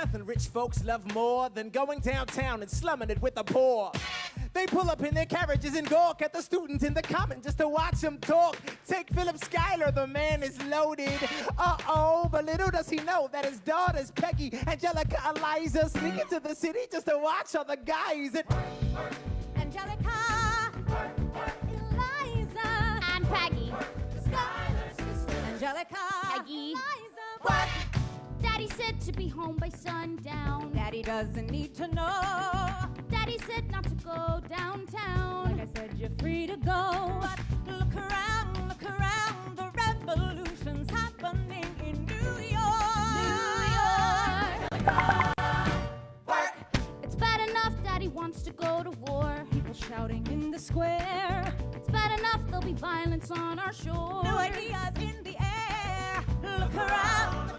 nothing rich folks love more than going downtown and slumming it with the poor. They pull up in their carriages and gawk at the students in the common just to watch them talk. Take Philip Schuyler, the man is loaded. Uh-oh, but little does he know that his daughters, Peggy, Angelica, Eliza, sneak into the city just to watch all the guys. Angelica, Eliza, and Peggy. Angelica, Peggy, Eliza, work. Daddy said to be home by sundown. Daddy doesn't need to know. Daddy said not to go downtown. Like I said, you're free to go. But look around, the revolution's happening in New York. New York. Work. It's bad enough Daddy wants to go to war. People shouting in the square. It's bad enough there'll be violence on our shore. New ideas in the air. Look around,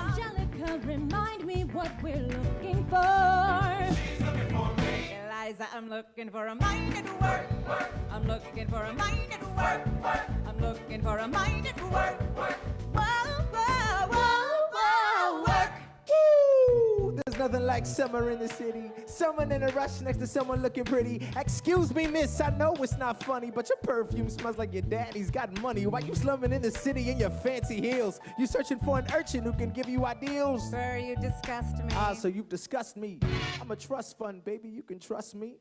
Angelica, remind me what we're looking for. She's looking for me. Eliza, I'm looking for a mind at work. I'm looking for a mind at work. I'm looking for a mind at work. Whoa, whoa, whoa, whoa, work. Woo! There's nothing like summer in the city. Someone in a rush next to someone looking pretty. Excuse me, miss, I know it's not funny, but your perfume smells like your daddy's got money. Why you slumming in the city in your fancy heels? You searching for an urchin who can give you ideals? Sir, you disgust me. Ah, so you've discussed me. I'm a trust fund, baby, you can trust me.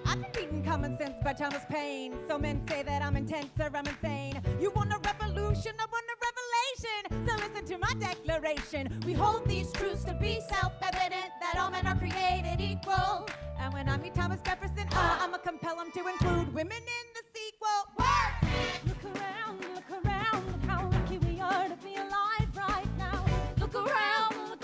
I've been reading Common Sense by Thomas Paine. So men say that I'm intense or I'm insane. You want a revolution, I want a revelation. So listen to my declaration. We hold these truths to be self-evident, that all men are created equal. And when I meet Thomas Jefferson, I'ma compel him to include women in the sequel. Work! Look around, look how lucky we are to be alive right now. Look around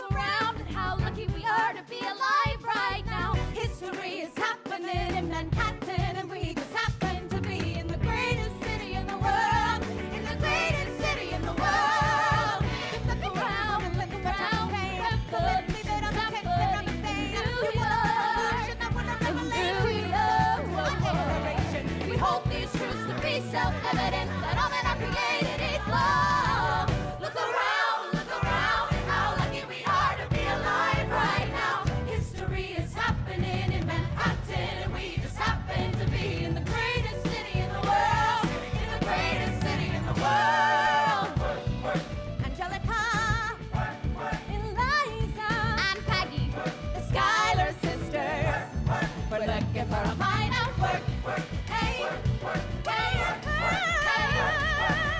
at how lucky we are to be alive right now. History is happening in Manhattan, and we just happen to be in the greatest city in the world. In the greatest city in the world. Just look around, believe it, I'm intense and I'm insane. I want a revolution, I want a revelation. We hold these truths to be self-evident, that all men are created equal. Look around at how lucky we are to be alive right now. History is happening in Manhattan, and we just happen to be in the greatest city in the world. In the greatest city in the world. Angelica, Eliza, and Peggy, the Schuyler sisters. We're looking for a mind at work. Hey,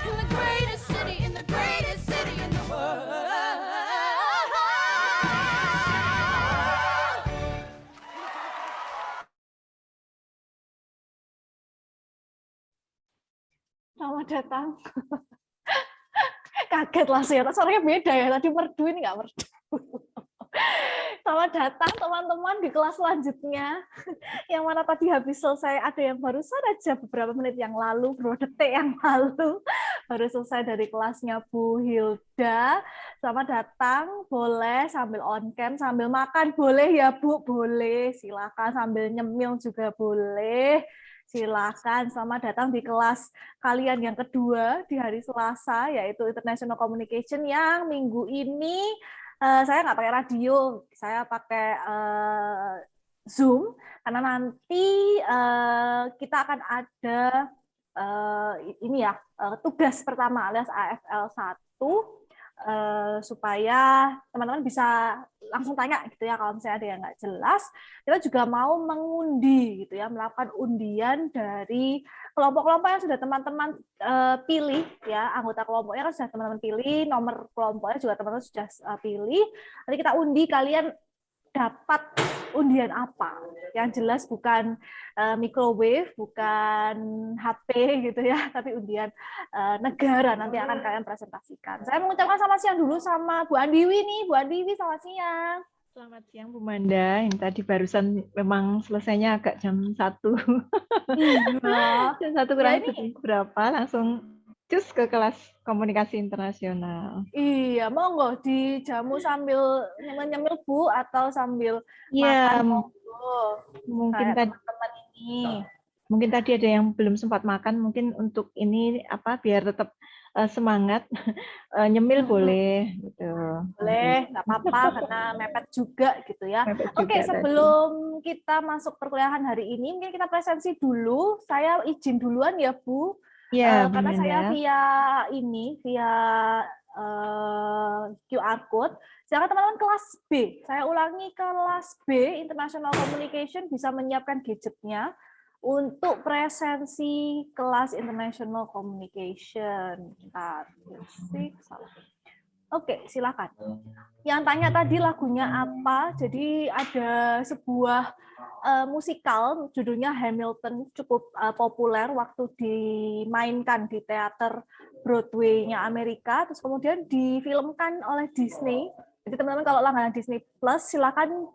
in the greatest city in the world. Selamat datang. Kaget lah sih, suaranya beda ya. Tadi merdu, ini nggak merdu. Selamat datang teman-teman di kelas selanjutnya. Yang mana tadi habis selesai, ada yang barusan aja beberapa menit yang lalu, beberapa detik yang lalu, baru selesai dari kelasnya Bu Hilda. Selamat datang, boleh sambil on cam, sambil makan boleh ya Bu, boleh. Silakan sambil nyemil juga boleh. Silakan, selamat datang di kelas kalian yang kedua di hari Selasa, yaitu International Communication yang minggu ini saya nggak pakai radio, saya pakai Zoom, karena nanti kita akan ada ini ya, tugas pertama alias AFL 1, supaya teman-teman bisa langsung tanya gitu ya kalau misalnya ada yang nggak jelas. Kita juga mau mengundi gitu ya, melakukan undian dari kelompok-kelompok yang sudah teman-teman pilih ya, anggota kelompoknya kan sudah teman-teman pilih, nomor kelompoknya juga teman-teman sudah pilih. Nanti kita undi, kalian dapat undian apa? Yang jelas bukan microwave, bukan HP gitu ya, tapi undian negara nanti akan kalian presentasikan. Saya mengucapkan selamat siang dulu sama Bu Andiwi nih. Bu Andiwi, selamat siang. Selamat siang Bu Manda. Yang tadi barusan memang selesainya agak jam 1. Iya. Jam 1 kurang berapa langsung cus ke kelas komunikasi internasional. Iya, monggo dijamu sambil nyemil Bu atau sambil Iya, makan, monggo. mungkin Kayak tadi teman-teman ini. Mungkin tadi ada yang belum sempat makan, mungkin untuk ini apa biar tetap semangat, nyemil boleh gitu. Boleh, nggak apa-apa karena mepet juga gitu ya. Mepet Oke, juga tadi. sebelum kita masuk perkuliahan hari ini, mungkin kita presensi dulu. Saya izin duluan ya, Bu. Iya, Bu Karena saya Manda. via QR code. Silakan teman-teman kelas B. Saya ulangi, kelas B International Communication bisa menyiapkan gadgetnya untuk presensi kelas International Communication. Bentar, salah. Oke, silakan. Yang tanya tadi lagunya apa? Jadi ada sebuah musikal judulnya Hamilton, cukup populer waktu dimainkan di teater Broadway-nya Amerika, terus kemudian difilmkan oleh Disney. Jadi teman-teman kalau langganan Disney Plus silakan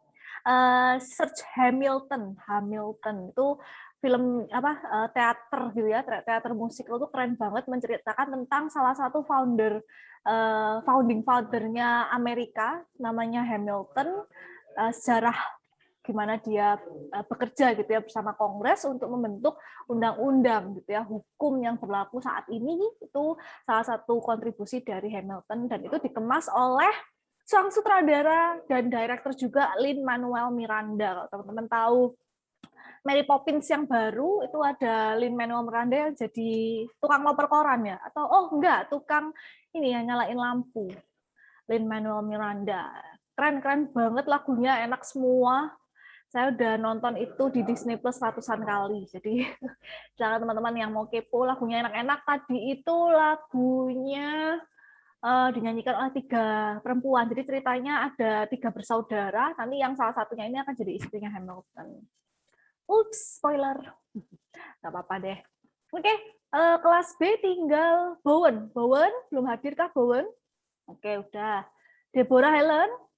search Hamilton. Hamilton itu film teater gitu ya, teater musik itu keren banget, menceritakan tentang salah satu founding father-nya Amerika, namanya Hamilton, sejarah gimana dia bekerja gitu ya bersama Kongres untuk membentuk undang-undang gitu ya, hukum yang berlaku saat ini. Itu salah satu kontribusi dari Hamilton, dan itu dikemas oleh sang sutradara dan director juga Lin-Manuel Miranda. Kalau teman-teman tahu Mary Poppins yang baru itu ada Lin-Manuel Miranda yang jadi tukang ngoper koran ya, atau tukang ini yang nyalain lampu. Lin-Manuel Miranda, keren banget lagunya, enak semua. Saya udah nonton itu di Disney Plus ratusan kali. Jadi jangan teman-teman yang mau kepo, lagunya enak-enak. Tadi itu lagunya dinyanyikan oleh 3 perempuan. Jadi ceritanya ada 3 bersaudara. Nanti yang salah satunya ini akan jadi istrinya Hamilton. Ups, spoiler. Nggak apa-apa deh. Oke, kelas B tinggal Bowen. Bowen, belum hadir kah Bowen? Oke, udah. Deborah Helen.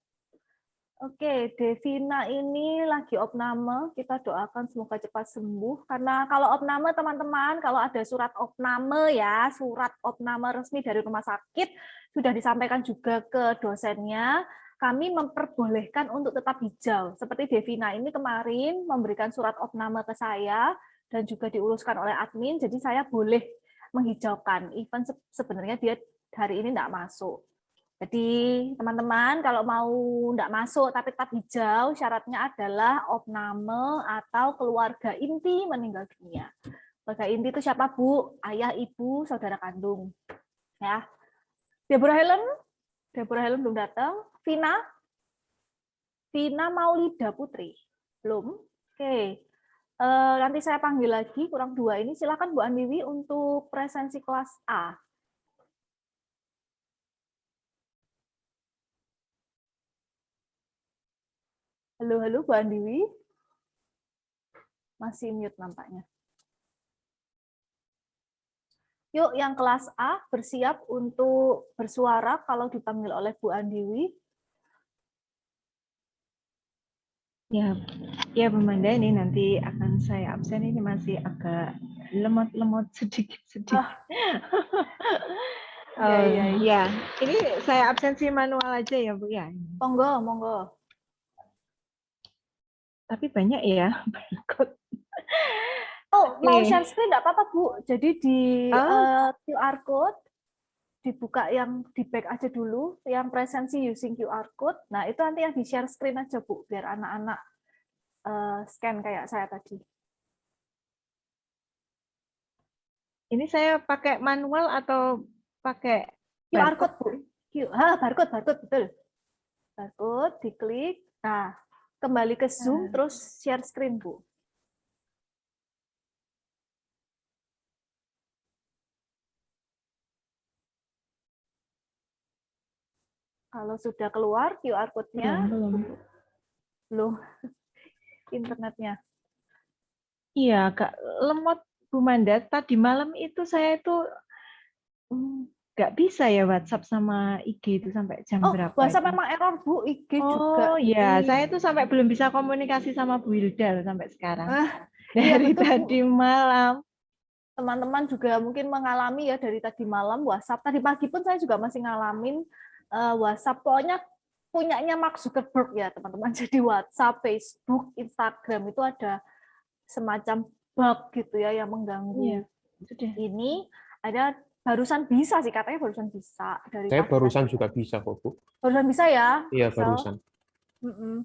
Oke, Devina ini lagi opname. Kita doakan semoga cepat sembuh. Karena kalau opname, teman-teman, kalau ada surat opname ya, surat opname resmi dari rumah sakit, sudah disampaikan juga ke dosennya, kami memperbolehkan untuk tetap hijau. Seperti Devina ini kemarin memberikan surat opname ke saya dan juga diuruskan oleh admin, jadi saya boleh menghijaukan. Even sebenarnya dia hari ini tidak masuk. Jadi teman-teman kalau mau tidak masuk tapi tetap hijau, syaratnya adalah opname atau keluarga inti meninggal dunia. Keluarga inti itu siapa, Bu? Ayah, ibu, saudara kandung. Ya. Deborah Helen belum datang. Vina Maulida Putri. Belum. Oke. Nanti saya panggil lagi, kurang 2 ini. Silakan Bu Andiwi untuk presensi kelas A. Halo Bu Andiwi. Masih mute nampaknya. Yuk, yang kelas A bersiap untuk bersuara kalau dipanggil oleh Bu Andiwi. Ya Bu Manda, ini nanti akan saya absen, ini masih agak lemot-lemot sedikit. Ya, ini saya absensi manual aja ya Bu ya. Monggo. Tapi banyak ya. Mau share screen nggak apa-apa Bu. Jadi di QR code dibuka yang di back aja dulu, yang presensi using QR code. Nah itu nanti yang di share screen aja Bu, biar anak-anak scan kayak saya tadi. Ini saya pakai manual atau pakai QR code Bu. Barcode betul. Barcode diklik. Nah kembali ke Zoom terus share screen Bu. Kalau sudah keluar QR code-nya, belum internetnya. Iya, agak lemot Bu Manda. Tadi malam itu saya itu nggak bisa ya WhatsApp sama IG itu sampai jam berapa? WhatsApp memang error Bu, IG juga. Oh ya, saya itu sampai belum bisa komunikasi sama Bu Hilda sampai sekarang. iya, Dari betul, tadi malam. Teman-teman juga mungkin mengalami ya dari tadi malam WhatsApp. Tadi pagi pun saya juga masih ngalamin WhatsApp. Pokoknya punyanya Mark Zuckerberg ya teman-teman. Jadi WhatsApp, Facebook, Instagram itu ada semacam bug gitu ya yang mengganggu. Iya, sudah. Ini ada barusan bisa sih, katanya barusan bisa dari Saya tadi barusan kan. juga bisa kok, Bu. Barusan bisa ya? Iya, Sel? barusan.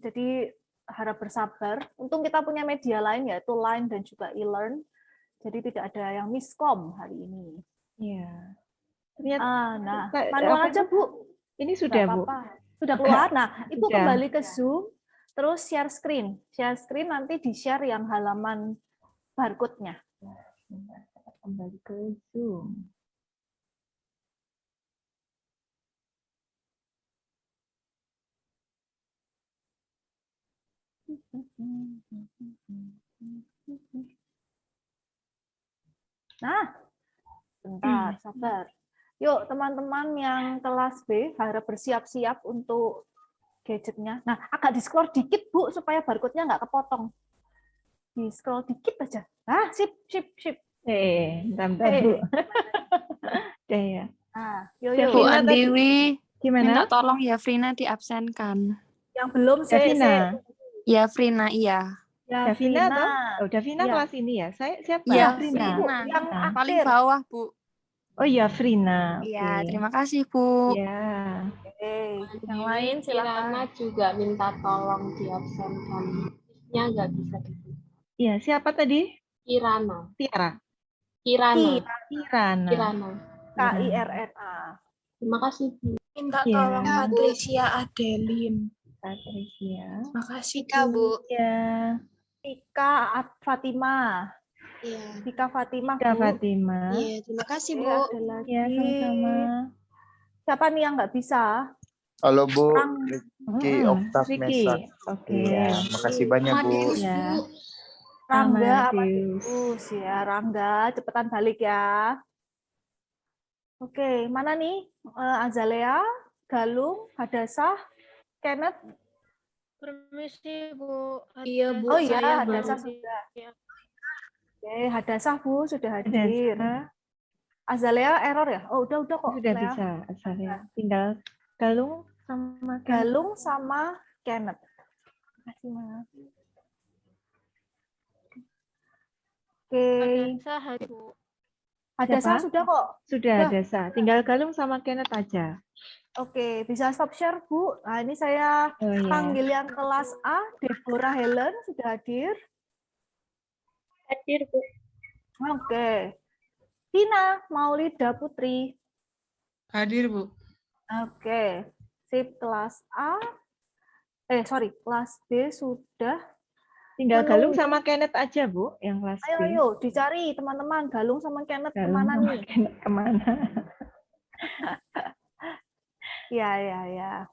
Jadi harap bersabar. Untung kita punya media lain yaitu Line dan juga e-learn. Jadi tidak ada yang miskom hari ini. Iya. Ternyata Nah, Kak, manual apa aja, itu? Bu. Ini Nggak sudah, Bu. apa-apa. Sudah keluar. Nah, Ibu Sudah. kembali ke Zoom, terus share screen. Share screen nanti di-share yang halaman barcode-nya. Kembali ke Zoom. Nah, bentar, sabar. Yuk, teman-teman yang kelas B harap bersiap-siap untuk gadgetnya. Nah, agak di-scroll dikit, Bu, supaya barcode-nya nggak kepotong. Di-scroll dikit aja. Ah, sip. Bentar, Bu. Udah ya. Nah, yuk. Bu Davina tadi Andewi, minta gimana? tolong ya Frina diabsenkan. Yang belum Davina. Ya Frina, iya. Ya, Davina Frina. toh? Oh, Davina Iya. kelas ini ya. Saya siapa? Iya, Frina. Frina. Yang Nah. Paling akhir. bawah, Bu. Oh iya, Frina. Oke. Iya, terima kasih, Bu. Ya. Oke, yang lain silakan. Kirana juga minta tolong diabsenkan. Nya nggak bisa dibuka. Iya, siapa tadi? Kirana. Tiara. Kirana. Kirana. Kirana. KIRNA. Terima kasih, Bu. Minta Iya. tolong Patricia Adelin. Patricia. Makasih Bu. Ya. Tika Fatima. Iya. Tika Fatima, Kak Bu. Fatima. Iya, terima kasih Oke, Bu. ada lagi. Ya, sama-sama. Siapa nih yang nggak bisa? Halo Bu, Rang- Riki Oktav Riki. Mesak. Oke. Iya, makasih banyak Bu. Amadeus, Ya. Bu. Rangga Amadeus. Amadeus ya, Rangga, cepetan balik ya. Oke, mana nih? Azalea, Galung, Hadasah, Kenneth. Permisi Bu. Iya, Bu. Oh iya, Saya Hadasah baru- sudah. Ya. Oke, Hadasah Bu sudah Ada. hadir. Azalea error ya? Oh, udah kok. Sudah Lea. bisa asalnya. Tinggal Galung sama Galung sama Kenneth. Terima kasih, Mas. Oke, Ada Bu. Hadasah Siapa? sudah kok. Sudah Udah. ada Sa. Tinggal Galung sama Kenneth aja. Oke, bisa stop share, Bu. Nah, ini saya Oh iya. panggil yang kelas A, Deborah Helen, sudah hadir. Hadir Bu. Oke. Tina Maulida Putri. Hadir, Bu. Oke. Sip, kelas A. Kelas B sudah. Tinggal Menunggu. Galung sama Kenneth aja, Bu, yang kelas B. Ayo, dicari teman-teman. Galung sama Kenneth Galung kemana sama nih? Kenneth kemana? Ya.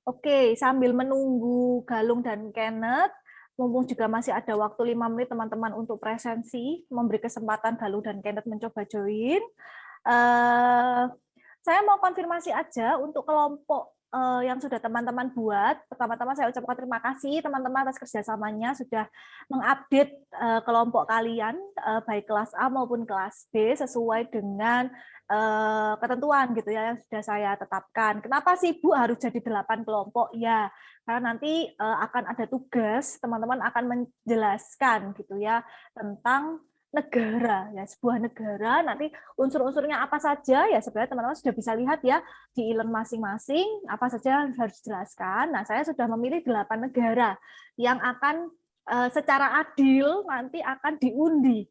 Oke, sambil menunggu Galung dan Kenneth, mumpung juga masih ada waktu 5 menit teman-teman untuk presensi, memberi kesempatan Galung dan Kenneth mencoba join. Saya mau konfirmasi aja untuk kelompok yang sudah teman-teman buat. Pertama-tama saya ucapkan terima kasih teman-teman atas kerjasamanya sudah mengupdate kelompok kalian, baik kelas A maupun kelas B, sesuai dengan ketentuan gitu ya yang sudah saya tetapkan. Kenapa sih Bu harus jadi 8 kelompok? Ya, karena nanti akan ada tugas, teman-teman akan menjelaskan gitu ya tentang negara ya, sebuah negara nanti unsur-unsurnya apa saja ya sebenarnya teman-teman sudah bisa lihat ya di e-learn masing-masing apa saja yang harus dijelaskan. Nah, saya sudah memilih 8 negara yang akan secara adil nanti akan diundi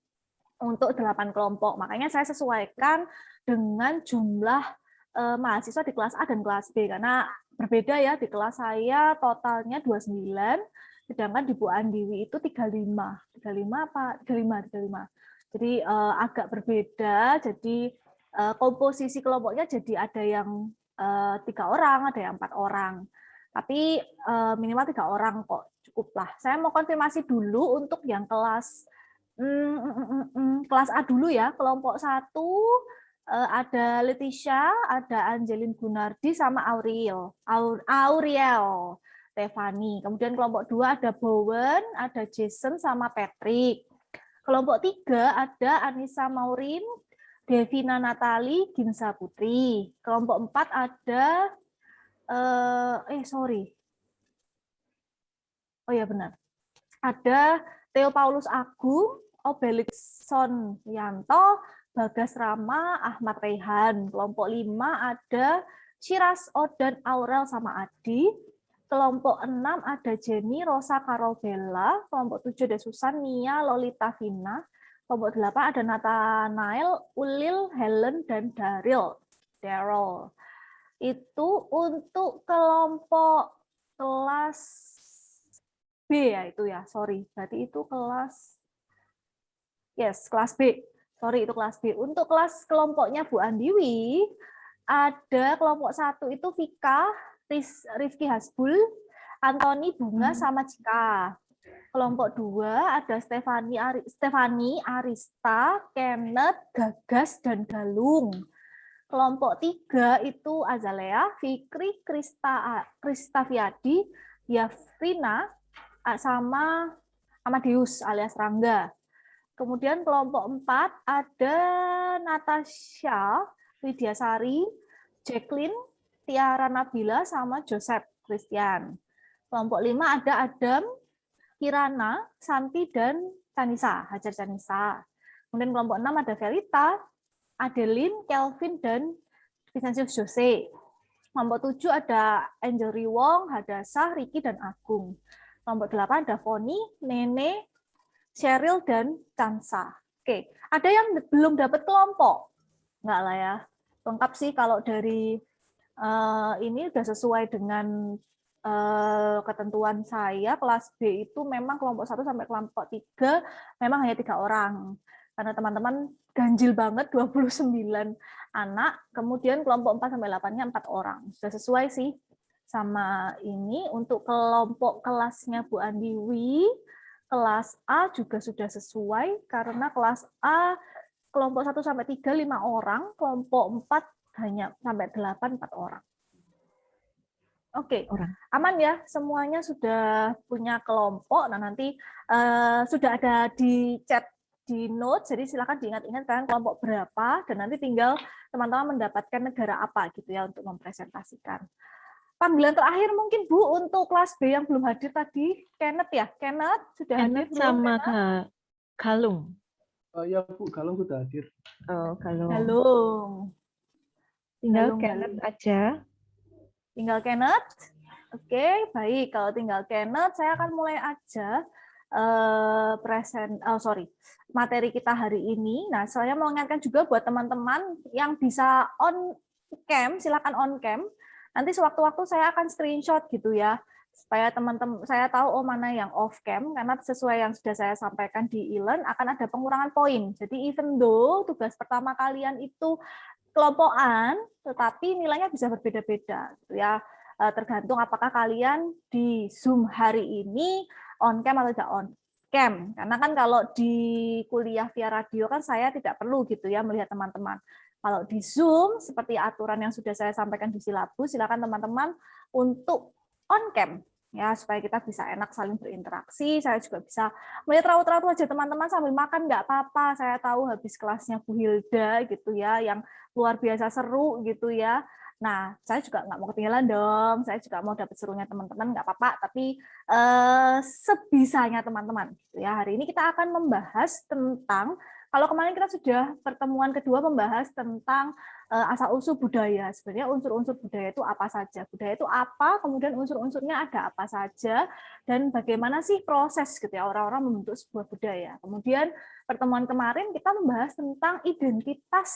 untuk 8 kelompok. Makanya saya sesuaikan dengan jumlah mahasiswa di kelas A dan kelas B karena berbeda ya, di kelas saya totalnya 29 sedangkan di Bu Andiwi itu 35 apa 35. Jadi agak berbeda. Jadi komposisi kelompoknya jadi ada yang 3 orang, ada yang 4 orang. Tapi minimal 3 orang kok cukuplah. Saya mau konfirmasi dulu untuk yang kelas A dulu ya. Kelompok 1 ada Leticia, ada Angelin Gunardi sama Auriel. Stefani. Kemudian kelompok 2 ada Bowen, ada Jason sama Patrick. Kelompok 3 ada Anissa Maurin, Devina Natali, Ginza Putri. Kelompok 4 ada Oh ya benar. Ada Theo Paulus Agung, Obelikson Yanto, Bagas Rama, Ahmad Rehan. Kelompok 5 ada Ciras, Odan, Aurel, sama Adi. Kelompok 6 ada Jenny, Rosa, Karol, Bella. Kelompok 7 ada Susan, Nia, Lolita, Vina. Kelompok 8 ada Nathanael, Ulil, Helen, dan Daryl. Itu untuk kelompok kelas B ya itu ya, sorry. Berarti itu kelas, yes, kelas B. Sorry, itu kelas B. Untuk kelas kelompoknya Bu Andiwi, ada kelompok 1 itu Vika, Rifki Hasbul, Antoni, Bunga, sama Cika. Kelompok 2 ada Stefani, Arista, Kenneth, Gagas, dan Galung. Kelompok 3 itu Azalea, Fikri, Krista Viadi, Yafrina, sama Amadeus alias Rangga. Kemudian kelompok 4 ada Natasha, Widyasari, Jacqueline, Tiara Nabila, sama Joseph Christian. Kelompok 5 ada Adam, Kirana, Santi, dan Tanisa, Hajar Tanisa. Kemudian kelompok 6 ada Velita, Adeline, Kelvin, dan Vincenzius Jose. Kelompok 7 ada Angel Riwong, Hadasah, Riki, dan Agung. Kelompok 8 ada Foni, Nene, Cheryl, dan Chansa. Oke, ada yang belum dapat kelompok? Enggak lah ya. Lengkap sih kalau dari ini udah sesuai dengan ketentuan saya. Kelas B itu memang kelompok 1 sampai kelompok 3 memang hanya 3 orang. Karena teman-teman ganjil banget 29 anak, kemudian kelompok 4 sampai 8-nya 4 orang. Sudah sesuai sih sama ini. Untuk kelompok kelasnya Bu Andiwi, kelas A juga sudah sesuai karena kelas A kelompok 1 sampai 3 5 orang, kelompok 4 hanya sampai 8 4 orang. Oke, aman ya, semuanya sudah punya kelompok. Nah, nanti sudah ada di chat di note, jadi silakan diingat-ingat kalian kelompok berapa, dan nanti tinggal teman-teman mendapatkan negara apa gitu ya untuk mempresentasikan. Panggilan terakhir mungkin Bu untuk kelas B yang belum hadir tadi, Kenneth ya, Kenneth sudah hadir belum? Sama Galung. Ya Bu, Galung sudah hadir. Oh, Galung. Galung. Tinggal Galung, Kenneth Galung. aja. Tinggal Kenneth. Oke, baik. Kalau tinggal Kenneth, saya akan mulai aja materi kita hari ini. Nah, saya mau ingatkan juga buat teman-teman yang bisa on cam, silakan on cam. Nanti sewaktu-waktu saya akan screenshot gitu ya, supaya teman-teman saya tahu mana yang off cam, karena sesuai yang sudah saya sampaikan di e-learn akan ada pengurangan poin. Jadi even though tugas pertama kalian itu kelompokan, tetapi nilainya bisa berbeda-beda gitu ya. Tergantung apakah kalian di Zoom hari ini on cam atau tidak on cam. Karena kan kalau di kuliah via radio kan saya tidak perlu gitu ya melihat teman-teman. Kalau di Zoom seperti aturan yang sudah saya sampaikan di silabus, silakan teman-teman untuk on cam ya supaya kita bisa enak saling berinteraksi. Saya juga bisa melihat raut-raut wajah teman-teman sambil makan, nggak apa-apa. Saya tahu habis kelasnya Bu Hilda gitu ya, yang luar biasa seru gitu ya. Nah, saya juga nggak mau ketinggalan dong. Saya juga mau dapat serunya teman-teman, nggak apa-apa. Tapi sebisanya teman-teman. Ya, hari ini kita akan membahas tentang, kalau kemarin kita sudah pertemuan kedua membahas tentang asal-usul budaya. Sebenarnya unsur-unsur budaya itu apa saja? Budaya itu apa? Kemudian unsur-unsurnya ada apa saja? Dan bagaimana sih proses gitu ya orang-orang membentuk sebuah budaya? Kemudian pertemuan kemarin kita membahas tentang identitas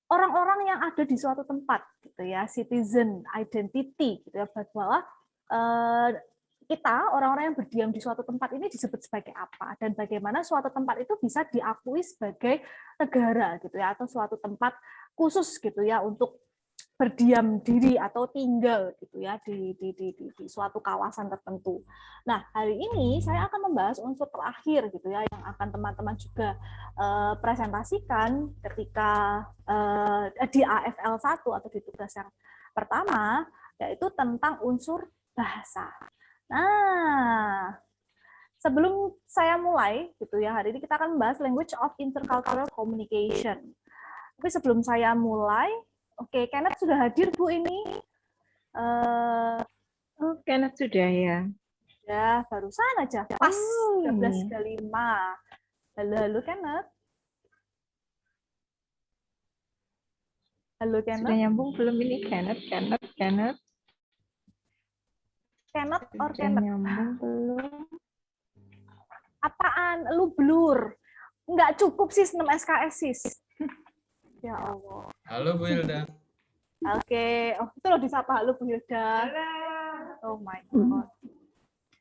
orang-orang yang ada di suatu tempat gitu ya, citizen identity gitu ya, bahwa kita orang-orang yang berdiam di suatu tempat ini disebut sebagai apa, dan bagaimana suatu tempat itu bisa diakui sebagai negara gitu ya, atau suatu tempat khusus gitu ya untuk berdiam diri atau tinggal gitu ya di suatu kawasan tertentu. Nah, hari ini saya akan membahas unsur terakhir gitu ya yang akan teman-teman juga presentasikan ketika di AFL 1 atau di tugas yang pertama, yaitu tentang unsur bahasa. Nah, sebelum saya mulai gitu ya, hari ini kita akan membahas language of intercultural communication. Tapi sebelum saya mulai, oke, Kenneth sudah hadir Bu ini. Oh, Kenneth sudah ya. Ya, barusan aja. Pas, Oh, 13.35. Halo, Kenneth. Halo, sudah Kenneth. nyambung belum ini Kenneth? Kenneth or Sudah Kenneth? nyambung belum? Apaan? Lu blur. Nggak cukup sis 6 SKS, sis. Ya Allah. Halo Bu Hilda. Oke. Oh, itu lo disapa. Halo, Bu Hilda. Oh my God.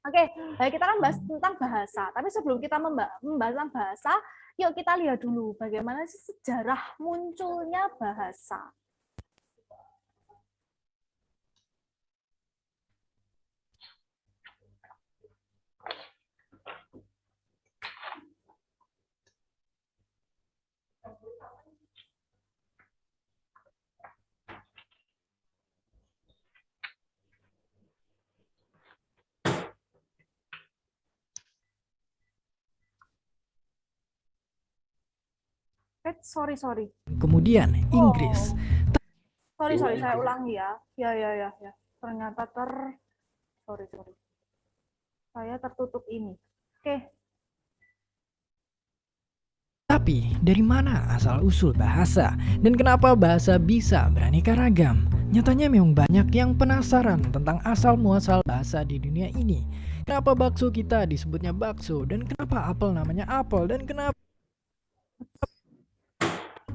Oke, baik, kita kan bahas tentang bahasa. Tapi sebelum kita membahas tentang bahasa, yuk kita lihat dulu bagaimana sih sejarah munculnya bahasa. Sorry. Kemudian Inggris. Sorry, saya ulangi ya. Ya. Ternyata sorry. Saya tertutup ini. Oke. Tapi dari mana asal-usul bahasa dan kenapa bahasa bisa beraneka ragam? Nyatanya memang banyak yang penasaran tentang asal-muasal bahasa di dunia ini. Kenapa bakso kita disebutnya bakso dan kenapa apel namanya apel dan kenapa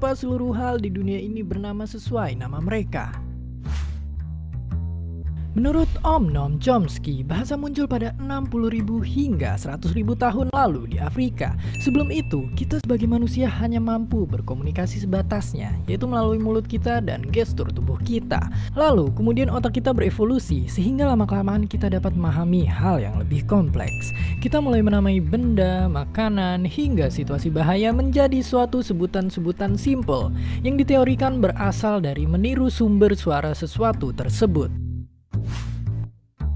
seluruh hal di dunia ini bernama sesuai nama mereka. Menurut Om Noam Chomsky, bahasa muncul pada 60.000 hingga 100.000 tahun lalu di Afrika. Sebelum itu, kita sebagai manusia hanya mampu berkomunikasi sebatasnya, yaitu melalui mulut kita dan gestur tubuh kita. Lalu, kemudian otak kita berevolusi, sehingga lama-kelamaan kita dapat memahami hal yang lebih kompleks. Kita mulai menamai benda, makanan, hingga situasi bahaya menjadi suatu sebutan-sebutan simple, yang diteorikan berasal dari meniru sumber suara sesuatu tersebut.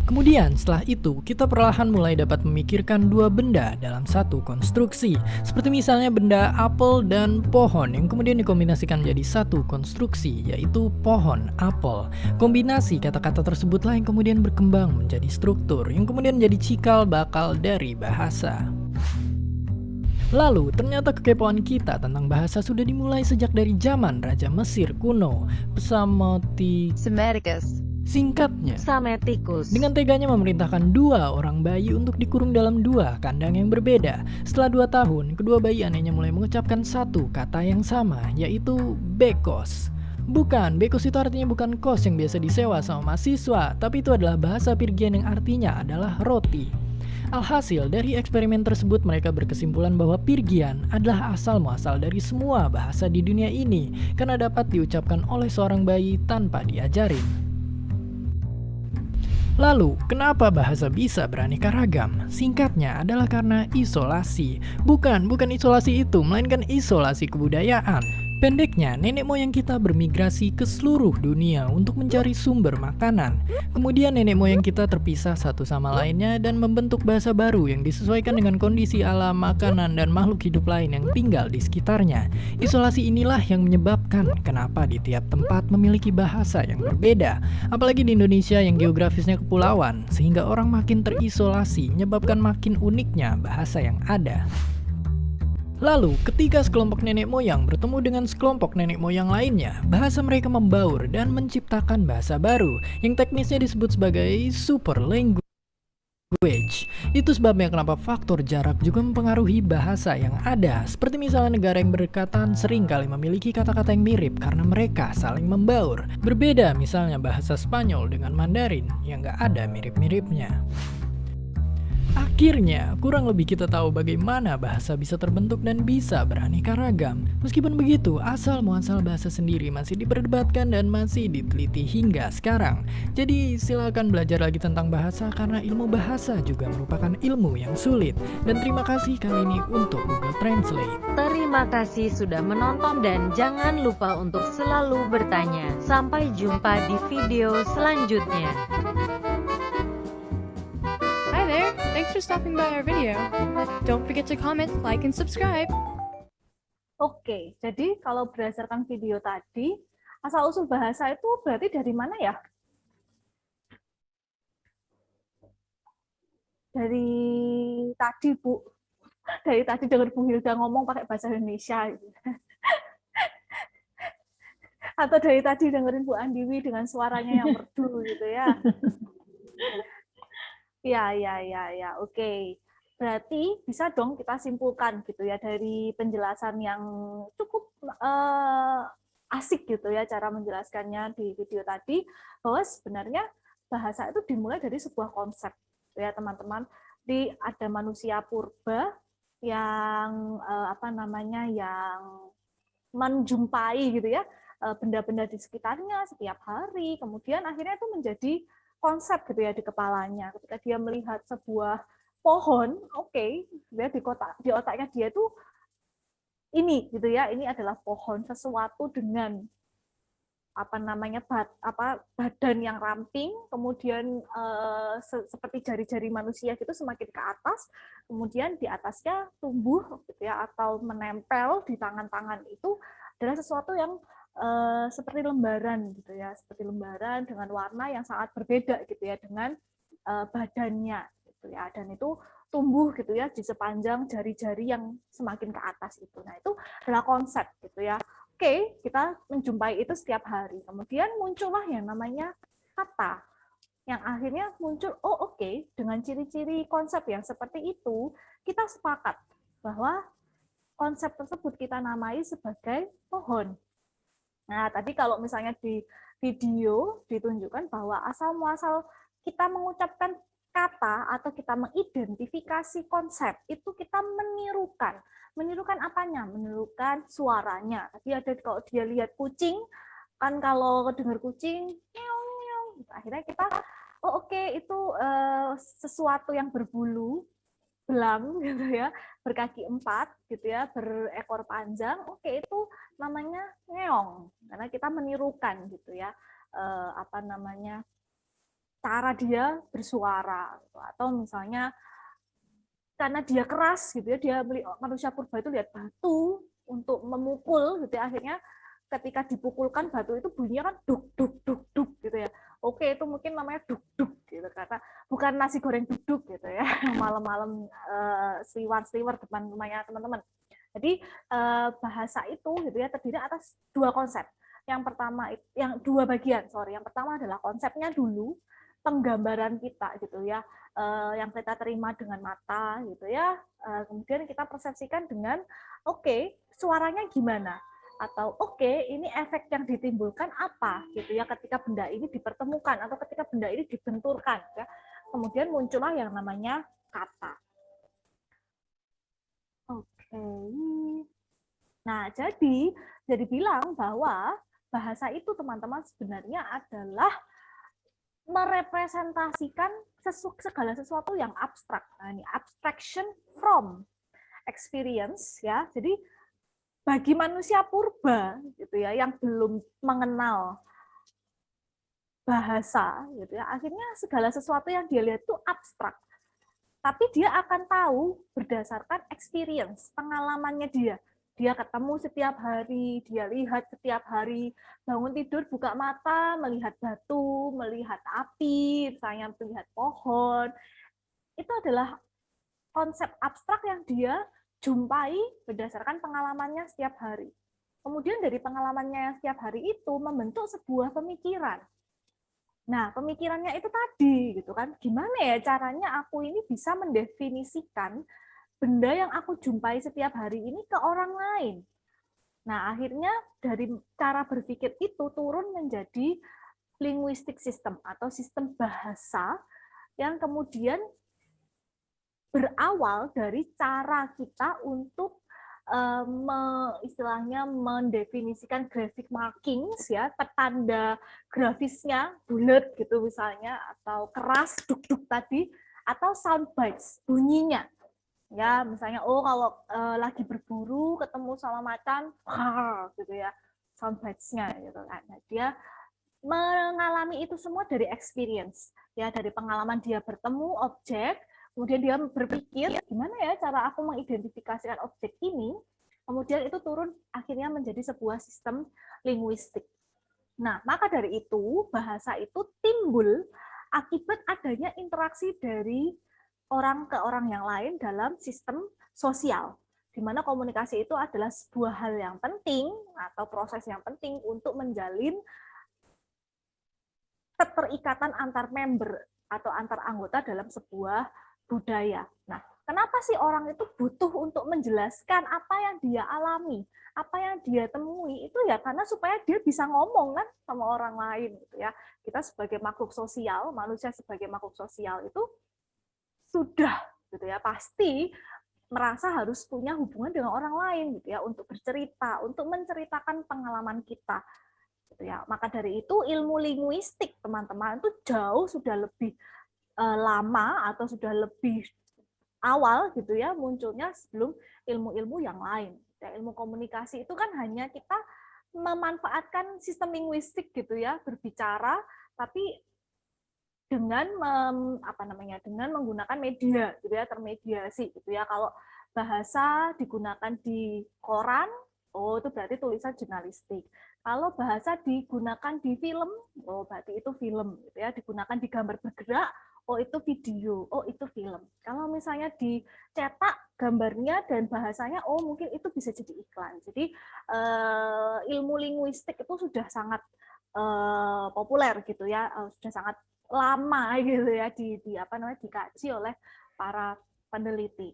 Kemudian setelah itu kita perlahan mulai dapat memikirkan dua benda dalam satu konstruksi, seperti misalnya benda apel dan pohon yang kemudian dikombinasikan menjadi satu konstruksi, yaitu pohon apel. Kombinasi kata-kata tersebutlah yang kemudian berkembang menjadi struktur yang kemudian menjadi cikal bakal dari bahasa. Lalu, ternyata kekepoan kita tentang bahasa sudah dimulai sejak dari zaman Raja Mesir kuno, Psammeticus. Singkatnya, Psammeticus. dengan teganya memerintahkan dua orang bayi untuk dikurung dalam dua kandang yang berbeda. Setelah 2 tahun, kedua bayi anehnya mulai mengucapkan satu kata yang sama, yaitu bekos. Bukan, bekos itu artinya bukan kos yang biasa disewa sama mahasiswa, tapi itu adalah bahasa Pirgian yang artinya adalah roti. Alhasil, dari eksperimen tersebut mereka berkesimpulan bahwa Pirgian adalah asal-muasal dari semua bahasa di dunia ini, karena dapat diucapkan oleh seorang bayi tanpa diajarin. Lalu, kenapa bahasa bisa beraneka ragam? Singkatnya adalah karena isolasi. Bukan isolasi itu, melainkan isolasi kebudayaan. Pendeknya, nenek moyang kita bermigrasi ke seluruh dunia untuk mencari sumber makanan. Kemudian nenek moyang kita terpisah satu sama lainnya dan membentuk bahasa baru yang disesuaikan dengan kondisi alam, makanan, dan makhluk hidup lain yang tinggal di sekitarnya. Isolasi inilah yang menyebabkan kenapa di tiap tempat memiliki bahasa yang berbeda. Apalagi di Indonesia yang geografisnya kepulauan, sehingga orang makin terisolasi, menyebabkan makin uniknya bahasa yang ada. Lalu, ketika sekelompok nenek moyang bertemu dengan sekelompok nenek moyang lainnya, bahasa mereka membaur dan menciptakan bahasa baru, yang teknisnya disebut sebagai super language. Itu sebabnya kenapa faktor jarak juga mempengaruhi bahasa yang ada. Seperti misalnya negara yang berdekatan sering kali memiliki kata-kata yang mirip karena mereka saling membaur. Berbeda misalnya bahasa Spanyol dengan Mandarin yang gak ada mirip-miripnya. Akhirnya, kurang lebih kita tahu bagaimana bahasa bisa terbentuk dan bisa beraneka ragam. Meskipun begitu, asal-muasal bahasa sendiri masih diperdebatkan dan masih diteliti hingga sekarang. Jadi, silakan belajar lagi tentang bahasa karena ilmu bahasa juga merupakan ilmu yang sulit. Dan terima kasih kali ini untuk Google Translate. Terima kasih sudah menonton dan jangan lupa untuk selalu bertanya. Sampai jumpa di video selanjutnya. Hi there, thanks for stopping by our video. Don't forget to comment, like, and subscribe. Oke, jadi kalau berdasarkan video tadi, asal-usul bahasa itu berarti dari mana ya? dari tadi Bu, dari tadi dengar Bu Hilda ngomong pakai bahasa Indonesia gitu. Atau dari tadi dengerin Bu Andiwi dengan suaranya yang merdu gitu ya. Ya, oke. Berarti bisa dong kita simpulkan gitu ya dari penjelasan yang cukup asik gitu ya cara menjelaskannya di video tadi, bahwa sebenarnya bahasa itu dimulai dari sebuah konsep ya teman-teman. Ada manusia purba yang yang menjumpai gitu ya benda-benda di sekitarnya setiap hari, kemudian akhirnya itu menjadi konsep gitu ya di kepalanya. Ketika dia melihat sebuah pohon, oke, ya di otaknya dia tuh ini gitu ya, ini adalah pohon, sesuatu dengan badan yang ramping, kemudian seperti jari-jari manusia gitu semakin ke atas, kemudian di atasnya tumbuh gitu ya atau menempel di tangan-tangan itu adalah sesuatu yang seperti lembaran gitu ya, seperti lembaran dengan warna yang sangat berbeda gitu ya dengan badannya gitu ya, dan itu tumbuh gitu ya di sepanjang jari-jari yang semakin ke atas itu. Nah, itu adalah konsep gitu ya. Oke, kita menjumpai itu setiap hari. Kemudian muncullah yang namanya kata, yang akhirnya muncul, dengan ciri-ciri konsep yang seperti itu, kita sepakat bahwa konsep tersebut kita namai sebagai pohon. Nah, tadi kalau misalnya di video ditunjukkan bahwa asal-muasal kita mengucapkan kata atau kita mengidentifikasi konsep, itu kita menirukan. Menirukan apanya? Menirukan suaranya. Tadi ada kalau dia lihat kucing, kan kalau dengar kucing, meow, meow, akhirnya kita, itu sesuatu yang berbulu, belang gitu ya, berkaki 4 gitu ya, berekor panjang, itu namanya ngeong, karena kita menirukan gitu ya, cara dia bersuara gitu. Atau misalnya karena dia keras gitu ya, manusia purba itu lihat batu untuk memukul gitu ya, akhirnya ketika dipukulkan batu itu bunyinya kan duk duk duk duk gitu ya. Itu mungkin namanya duk duk gitu, karena bukan nasi goreng duduk gitu ya, malam-malam sliwar depan rumahnya teman-teman. Jadi bahasa itu gitu ya terdiri atas 2 konsep. Yang pertama, yang 2 bagian, Yang pertama adalah konsepnya dulu, penggambaran kita gitu ya, yang kita terima dengan mata gitu ya, kemudian kita persepsikan dengan suaranya gimana, atau ini efek yang ditimbulkan apa gitu ya ketika benda ini dipertemukan atau ketika benda ini dibenturkan ya. Kemudian muncullah yang namanya kata. Nah, jadi bilang bahwa bahasa itu teman-teman sebenarnya adalah merepresentasikan segala sesuatu yang abstrak. Nah, ini abstraction from experience ya. Jadi bagi manusia purba gitu ya yang belum mengenal bahasa gitu ya, akhirnya segala sesuatu yang dia lihat itu abstrak. Tapi dia akan tahu berdasarkan experience, pengalamannya dia. Dia ketemu setiap hari, dia lihat setiap hari, bangun tidur, buka mata, melihat batu, melihat api, misalnya melihat pohon. Itu adalah konsep abstrak yang dia jumpai berdasarkan pengalamannya setiap hari. Kemudian dari pengalamannya setiap hari itu membentuk sebuah pemikiran. Nah, pemikirannya itu tadi gitu kan, gimana ya caranya aku ini bisa mendefinisikan benda yang aku jumpai setiap hari ini ke orang lain. Nah, akhirnya dari cara berpikir itu turun menjadi linguistic system atau sistem bahasa yang kemudian berawal dari cara kita untuk istilahnya mendefinisikan graphic markings ya, petanda grafisnya bulat gitu misalnya, atau keras duk-duk tadi, atau sound bites bunyinya ya, misalnya kalau lagi berburu ketemu sama macan gitu ya, sound bites-nya gitu kan. Nah, dia mengalami itu semua dari experience ya, dari pengalaman dia bertemu objek. Kemudian dia berpikir, gimana ya cara aku mengidentifikasikan objek ini, kemudian itu turun akhirnya menjadi sebuah sistem linguistik. Nah, maka dari itu, bahasa itu timbul akibat adanya interaksi dari orang ke orang yang lain dalam sistem sosial, di mana komunikasi itu adalah sebuah hal yang penting atau proses yang penting untuk menjalin keterikatan antar member atau antar anggota dalam sebuah budaya. Nah, kenapa sih orang itu butuh untuk menjelaskan apa yang dia alami, apa yang dia temui? Itu ya karena supaya dia bisa ngomong kan sama orang lain gitu ya. Kita sebagai makhluk sosial, manusia sebagai makhluk sosial itu sudah gitu ya, pasti merasa harus punya hubungan dengan orang lain gitu ya, untuk bercerita, untuk menceritakan pengalaman kita gitu ya. Maka dari itu ilmu linguistik teman-teman itu jauh sudah lebih lama atau sudah lebih awal gitu ya munculnya sebelum ilmu-ilmu yang lain. Ya, ilmu komunikasi itu kan hanya kita memanfaatkan sistem linguistik gitu ya, berbicara tapi dengan dengan menggunakan media gitu ya, termediasi gitu ya. Kalau bahasa digunakan di koran, oh itu berarti tulisan jurnalistik. Kalau bahasa digunakan di film, oh berarti itu film gitu ya. Digunakan di gambar bergerak, oh itu video, oh itu film. Kalau misalnya dicetak gambarnya dan bahasanya, oh mungkin itu bisa jadi iklan. Jadi ilmu linguistik itu sudah sangat populer gitu ya, sudah sangat lama gitu ya dikaji oleh para peneliti.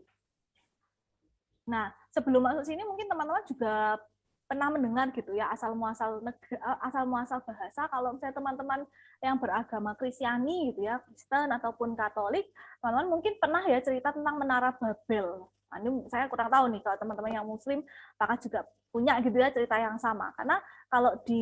Nah, sebelum masuk sini mungkin teman-teman juga pernah mendengar gitu ya asal muasal bahasa. Kalau misalnya teman-teman yang beragama Kristiani gitu ya, Kristen ataupun Katolik, teman-teman mungkin pernah ya cerita tentang Menara Babel. Nah, ini saya kurang tahu nih kalau teman-teman yang Muslim apakah juga punya gitu ya cerita yang sama. Karena kalau di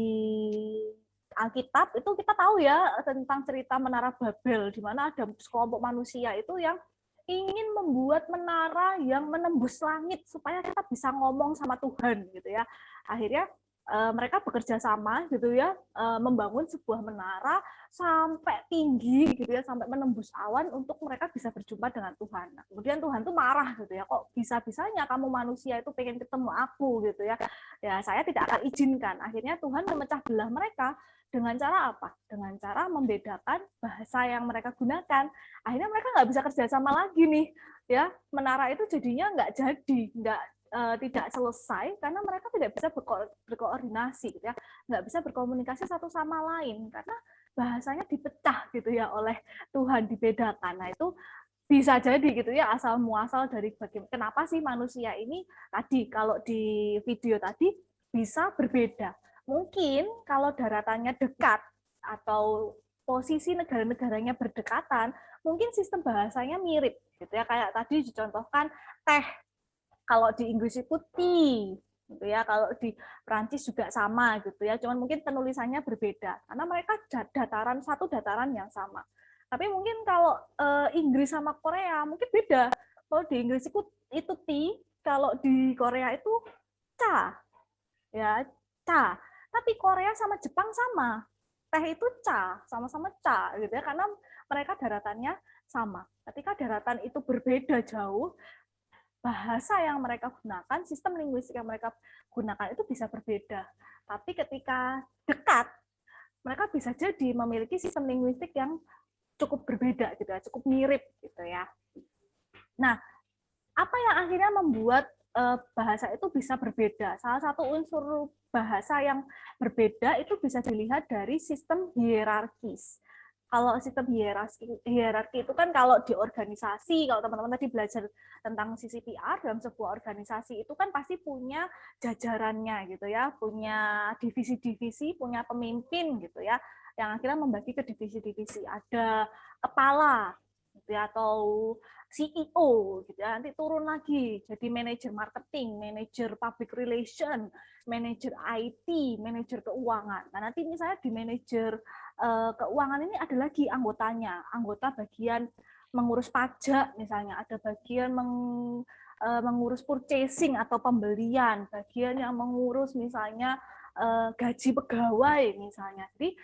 Alkitab itu kita tahu ya tentang cerita Menara Babel, di mana ada sekelompok manusia itu yang ingin membuat menara yang menembus langit supaya kita bisa ngomong sama Tuhan gitu ya. Akhirnya mereka bekerja sama gitu ya, membangun sebuah menara sampai tinggi gitu ya, sampai menembus awan untuk mereka bisa berjumpa dengan Tuhan. Nah, kemudian Tuhan tuh marah gitu ya, kok bisa-bisanya kamu manusia itu pengen ketemu aku gitu ya. Ya saya tidak akan izinkan. Akhirnya Tuhan memecah belah mereka dengan cara apa? Dengan cara membedakan bahasa yang mereka gunakan. Akhirnya mereka nggak bisa kerjasama lagi nih, ya. Menara itu jadinya nggak jadi, tidak selesai karena mereka tidak bisa berkoordinasi, gitu ya. Nggak bisa berkomunikasi satu sama lain karena bahasanya dipecah gitu ya oleh Tuhan, dibedakan. Nah itu bisa jadi gitu ya asal muasal dari kenapa sih manusia ini tadi kalau di video tadi bisa berbeda. Mungkin kalau daratannya dekat atau posisi negara-negaranya berdekatan, mungkin sistem bahasanya mirip gitu ya, kayak tadi dicontohkan teh. Kalau di Inggris itu tea gitu ya, kalau di Prancis juga sama gitu ya, cuman mungkin penulisannya berbeda karena mereka satu dataran yang sama. Tapi mungkin kalau Inggris sama Korea mungkin beda. Kalau di Inggris itu tea, kalau di Korea itu cha. Ya, cha. Tapi Korea sama Jepang sama. Teh itu cha, sama-sama cha gitu ya, karena mereka daratannya sama. Ketika daratan itu berbeda jauh, bahasa yang mereka gunakan, sistem linguistik yang mereka gunakan itu bisa berbeda. Tapi ketika dekat, mereka bisa jadi memiliki sistem linguistik yang cukup berbeda gitu ya, cukup mirip gitu ya. Nah, apa yang akhirnya membuat bahasa itu bisa berbeda? Salah satu unsur bahasa yang berbeda itu bisa dilihat dari sistem hierarkis. Kalau sistem hierarki itu kan kalau di organisasi, kalau teman-teman tadi belajar tentang CCPR dalam sebuah organisasi itu kan pasti punya jajarannya gitu ya, punya divisi-divisi, punya pemimpin gitu ya, yang akhirnya membagi ke divisi-divisi. Ada kepala gitu ya, atau CEO gitu ya, nanti turun lagi jadi manajer marketing, manajer public relation, manajer IT, manajer keuangan. Nah, nanti misalnya di manajer keuangan ini ada lagi anggotanya, anggota bagian mengurus pajak misalnya, ada bagian mengurus purchasing atau pembelian, bagian yang mengurus misalnya gaji pegawai misalnya. Jadi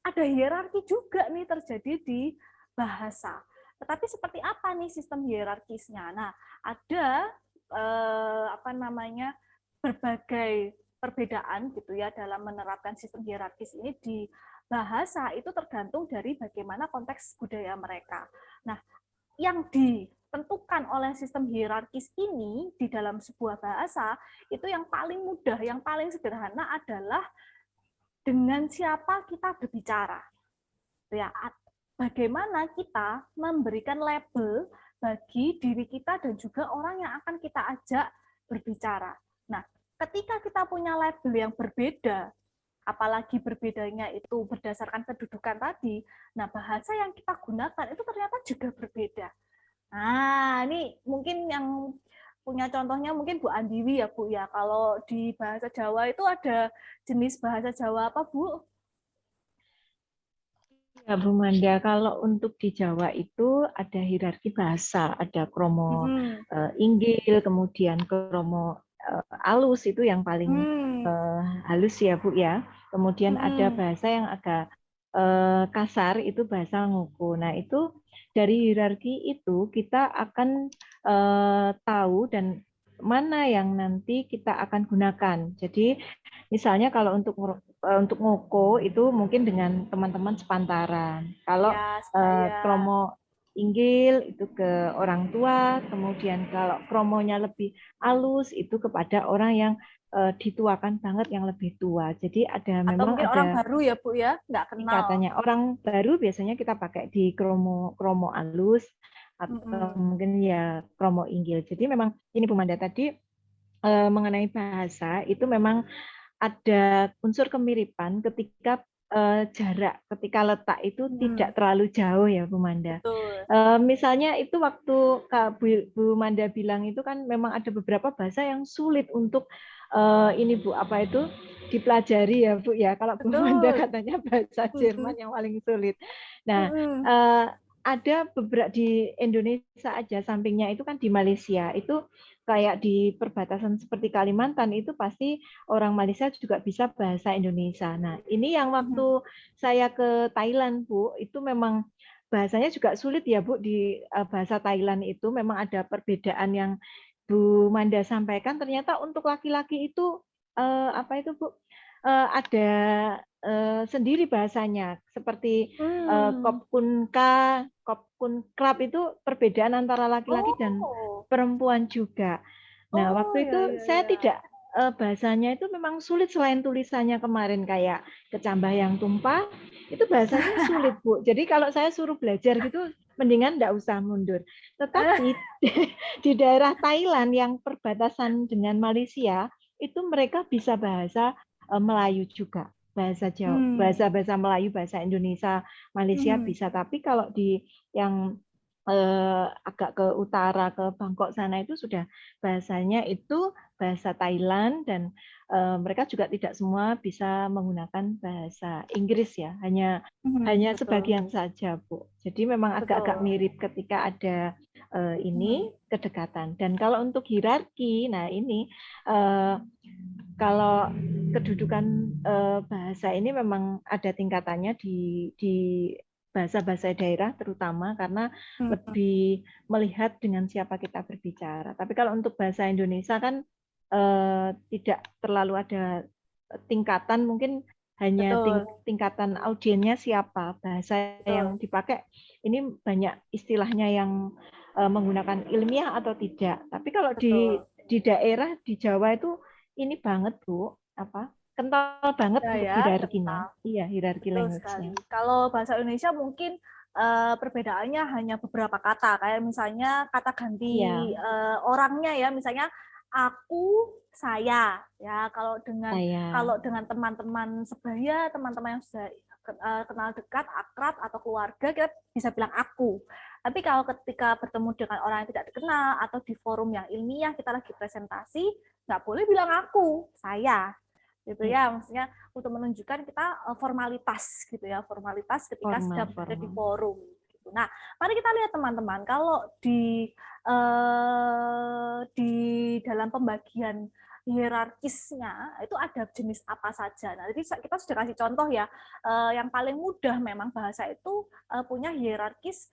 ada hierarki juga nih terjadi di bahasa. Tetapi seperti apa nih sistem hierarkisnya? Nah, ada berbagai perbedaan gitu ya dalam menerapkan sistem hierarkis ini di bahasa. Itu tergantung dari bagaimana konteks budaya mereka. Nah, yang ditentukan oleh sistem hierarkis ini di dalam sebuah bahasa, itu yang paling mudah, yang paling sederhana adalah dengan siapa kita berbicara. Ya, bagaimana kita memberikan label bagi diri kita dan juga orang yang akan kita ajak berbicara. Nah, ketika kita punya label yang berbeda, apalagi berbedanya itu berdasarkan kedudukan tadi, nah bahasa yang kita gunakan itu ternyata juga berbeda. Nah, ini mungkin yang punya contohnya mungkin Bu Andiwi ya Bu ya. Kalau di bahasa Jawa itu ada jenis bahasa Jawa apa Bu? Ya, Bu Manda, kalau untuk di Jawa itu ada hierarki bahasa, ada kromo inggil, kemudian kromo alus itu yang paling halus ya Bu ya. Kemudian ada bahasa yang agak kasar itu bahasa ngoko. Nah itu dari hierarki itu kita akan tahu dan mana yang nanti kita akan gunakan. Jadi misalnya kalau untuk ngoko itu mungkin dengan teman-teman sepantaran. Kalau kromo inggil itu ke orang tua, kemudian kalau kromonya lebih halus itu kepada orang yang dituakan banget, yang lebih tua. Jadi ada atau memang mungkin ada orang baru ya Bu ya, nggak kenal. Katanya orang baru biasanya kita pakai di kromo halus atau mungkin ya kromo inggil. Jadi memang ini Bu Manda tadi mengenai bahasa itu memang ada unsur kemiripan ketika jarak, ketika letak itu tidak terlalu jauh ya Bu Manda. Misalnya itu waktu Bu Manda bilang itu kan memang ada beberapa bahasa yang sulit untuk ini Bu apa itu dipelajari ya Bu ya. Kalau Bu Manda katanya bahasa Jerman yang paling sulit. Nah ada beberapa di Indonesia aja, sampingnya itu kan di Malaysia itu kayak di perbatasan seperti Kalimantan itu pasti orang Malaysia juga bisa bahasa Indonesia. Nah, ini yang waktu saya ke Thailand, Bu, itu memang bahasanya juga sulit ya, Bu, di bahasa Thailand itu memang ada perbedaan yang Bu Manda sampaikan. Ternyata untuk laki-laki itu apa itu, Bu? Ada sendiri bahasanya. Seperti kopkunka, kopkunkrap itu perbedaan antara laki-laki dan perempuan juga. Nah, waktu itu saya tidak bahasanya itu memang sulit selain tulisannya kemarin kayak kecambah yang tumpah, itu bahasanya sulit, Bu. Jadi kalau saya suruh belajar gitu mendingan enggak usah mundur. Tetapi di daerah Thailand yang perbatasan dengan Malaysia, itu mereka bisa bahasa Melayu juga. Bahasa Jawa, bahasa Melayu, bahasa Indonesia, Malaysia bisa. Tapi kalau di yang agak ke utara ke Bangkok sana itu sudah bahasanya itu bahasa Thailand dan mereka juga tidak semua bisa menggunakan bahasa Inggris ya, hanya sebagian saja Bu. Jadi memang agak-agak mirip ketika ada ini kedekatan. Dan kalau untuk hierarki, nah ini kalau kedudukan bahasa ini memang ada tingkatannya di bahasa-bahasa daerah terutama karena lebih melihat dengan siapa kita berbicara. Tapi kalau untuk bahasa Indonesia kan tidak terlalu ada tingkatan, mungkin hanya tingkatan audiennya siapa, bahasa yang dipakai. Ini banyak istilahnya yang menggunakan ilmiah atau tidak. Tapi kalau di daerah di Jawa itu ini banget Bu, apa? Kental banget untuk hierarkinya. Iya, hierarki language-nya. Kalau bahasa Indonesia mungkin perbedaannya hanya beberapa kata, kayak misalnya kata ganti orangnya ya, misalnya aku, saya, ya kalau dengan teman-teman sebaya, teman-teman yang sudah kenal dekat, akrab atau keluarga, kita bisa bilang aku. Tapi kalau ketika bertemu dengan orang yang tidak dikenal atau di forum yang ilmiah kita lagi presentasi, nggak boleh bilang aku, saya. Gitu ya, maksudnya untuk menunjukkan kita formalitas gitu ya, formalitas ketika sedang berada di forum gitu. Nah, mari kita lihat teman-teman, kalau di dalam pembagian hierarkisnya itu ada jenis apa saja. Nah, jadi kita sudah kasih contoh ya, yang paling mudah memang bahasa itu punya hierarkis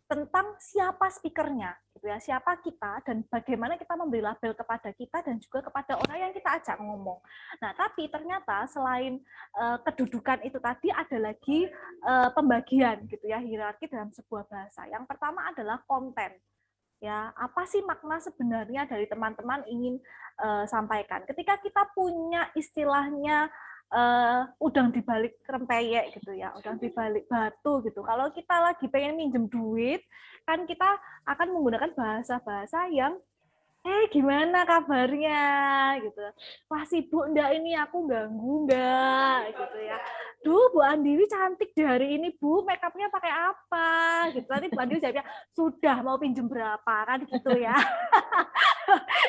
tentang siapa speakernya, gitu ya, siapa kita dan bagaimana kita memberi label kepada kita dan juga kepada orang yang kita ajak ngomong. Nah, tapi ternyata selain kedudukan itu tadi ada lagi pembagian, gitu ya, hierarki dalam sebuah bahasa. Yang pertama adalah konten. Ya, apa sih makna sebenarnya dari teman-teman ingin sampaikan? Ketika kita punya istilahnya udang di balik rempeyek gitu ya, udang di balik batu gitu. Kalau kita lagi pengen minjem duit, kan kita akan menggunakan bahasa-bahasa yang gimana kabarnya gitu. Wah, sibuk enggak ini, aku ganggu enggak gitu ya. Duh, Bu Andiwi cantik di hari ini, Bu. Make up-nya pakai apa? Gitu. Nanti Bu Andiwi jawabnya, sudah, mau pinjem berapa? Kan gitu ya.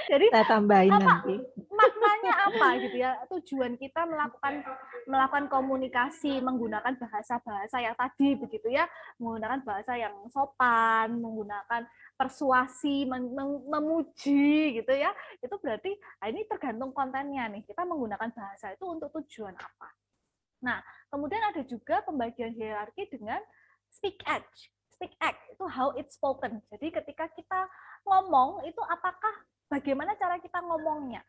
Jadi Kita tambahin nanti. maknanya apa gitu ya? Tujuan kita melakukan komunikasi menggunakan bahasa-bahasa yang tadi begitu ya, menggunakan bahasa yang sopan, menggunakan persuasi, memuji gitu ya. Itu berarti ini tergantung kontennya nih. Kita menggunakan bahasa itu untuk tujuan apa. Nah, kemudian ada juga pembagian hierarki dengan speak act. Speak act itu how it's spoken. Jadi ketika kita ngomong itu apakah bagaimana cara kita ngomongnya,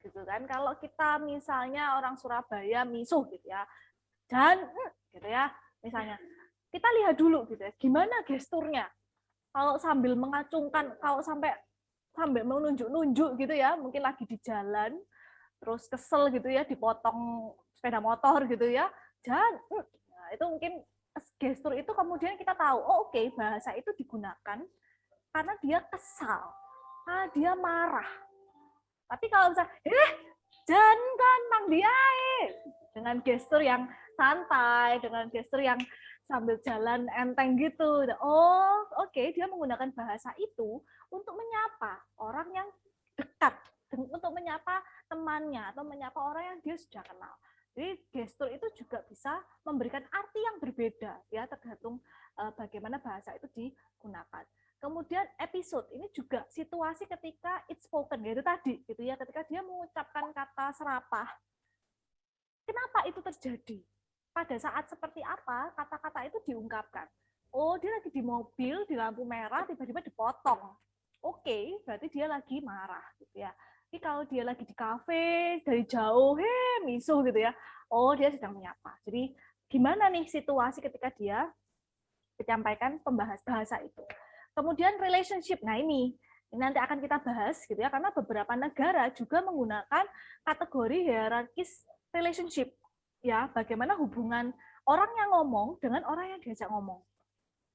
gitu kan? Kalau kita misalnya orang Surabaya misuh gitu ya, dan gitu ya, misalnya kita lihat dulu gitu ya, gimana gesturnya. Kalau sambil mengacungkan, kalau sambil menunjuk-nunjuk gitu ya, mungkin lagi di jalan, terus kesel gitu ya, dipotong sepeda motor gitu ya, dan nah, itu mungkin gestur itu kemudian kita tahu, oh oke, bahasa itu digunakan karena dia kesal, karena dia marah. Tapi kalau misalnya, jangan Mang Diai, dengan gestur yang santai, dengan gestur yang sambil jalan enteng gitu, oh oke, dia menggunakan bahasa itu untuk menyapa orang yang dekat, untuk menyapa temannya atau menyapa orang yang dia sudah kenal. Jadi gestur itu juga bisa memberikan arti yang berbeda ya, tergantung bagaimana bahasa itu digunakan. Kemudian episode ini juga situasi ketika it's spoken, yaitu tadi gitu ya, ketika dia mengucapkan kata serapah. Kenapa itu terjadi? Pada saat seperti apa kata-kata itu diungkapkan? Oh, dia lagi di mobil di lampu merah tiba-tiba dipotong. Oke, berarti dia lagi marah gitu ya. Tapi kalau dia lagi di kafe dari jauh, misuh gitu ya. Oh, dia sedang menyapa. Jadi gimana nih situasi ketika dia menyampaikan bahasa itu. Kemudian relationship. Nah, ini nanti akan kita bahas gitu ya, karena beberapa negara juga menggunakan kategori hierarkis relationship. Ya, bagaimana hubungan orang yang ngomong dengan orang yang diajak ngomong.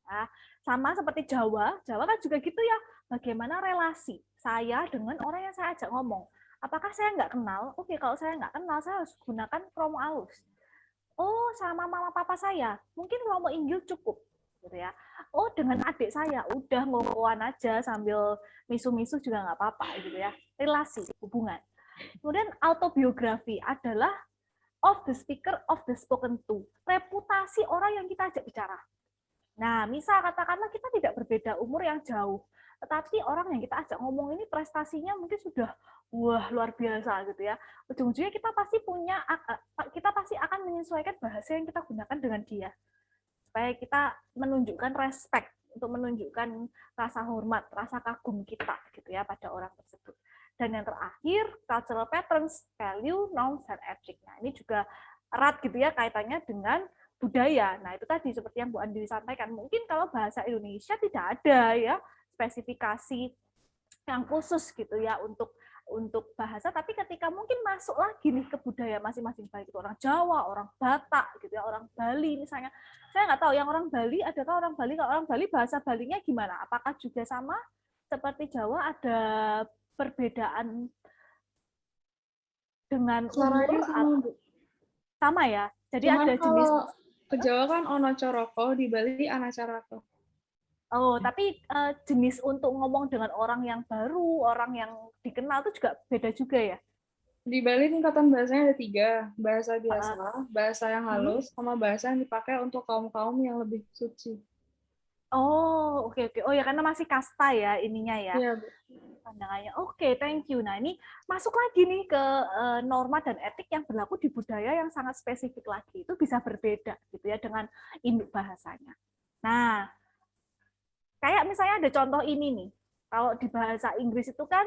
Nah, sama seperti Jawa kan juga gitu ya. Bagaimana relasi saya dengan orang yang saya ajak ngomong. Apakah saya nggak kenal? Oke, kalau saya nggak kenal, saya harus gunakan kromo alus. Oh, sama mama papa saya, mungkin kromo inggil cukup. Gitu ya. Oh, dengan adik saya, udah ngomongan aja sambil misu-misu juga nggak apa-apa. Gitu ya. Relasi, hubungan. Kemudian autobiografi adalah of the speaker, of the spoken to. Reputasi orang yang kita ajak bicara. Nah, misal katakanlah kita tidak berbeda umur yang jauh, tetapi orang yang kita ajak ngomong ini prestasinya mungkin sudah luar biasa gitu ya. Ujung-ujungnya kita pasti akan menyesuaikan bahasa yang kita gunakan dengan dia. Supaya kita menunjukkan respect, untuk menunjukkan rasa hormat, rasa kagum kita gitu ya pada orang tersebut. Dan yang terakhir, cultural patterns, value, norms, and ethics. Nah, ini juga erat gitu ya kaitannya dengan budaya. Nah, itu tadi seperti yang Bu Andi sampaikan. Mungkin kalau bahasa Indonesia tidak ada ya spesifikasi yang khusus gitu ya untuk bahasa, tapi ketika mungkin masuk lagi nih ke budaya masing-masing, baik itu orang Jawa, orang Batak gitu ya, orang Bali misalnya. Saya nggak tahu yang orang Bali, adakah orang Bali, kalau orang Bali bahasa Balinya gimana? Apakah juga sama seperti Jawa, ada perbedaan dengan umur sama ya? Jadi Cuman ada jenis ke Jawa kan ono coroko, di Bali ana carako. Oh, tapi jenis untuk ngomong dengan orang yang baru, orang yang dikenal itu juga beda juga ya? Di Bali tingkatan bahasanya ada 3, bahasa biasa, bahasa yang halus, sama bahasa yang dipakai untuk kaum-kaum yang lebih suci. Oh, oke. Oh ya, karena masih kasta ya ininya ya. Iya, Pandangannya. Oke, thank you. Nah, ini masuk lagi nih ke norma dan etik yang berlaku di budaya yang sangat spesifik lagi. Itu bisa berbeda gitu ya dengan induk bahasanya. Nah, Kayak misalnya ada contoh ini nih. Kalau di bahasa Inggris itu kan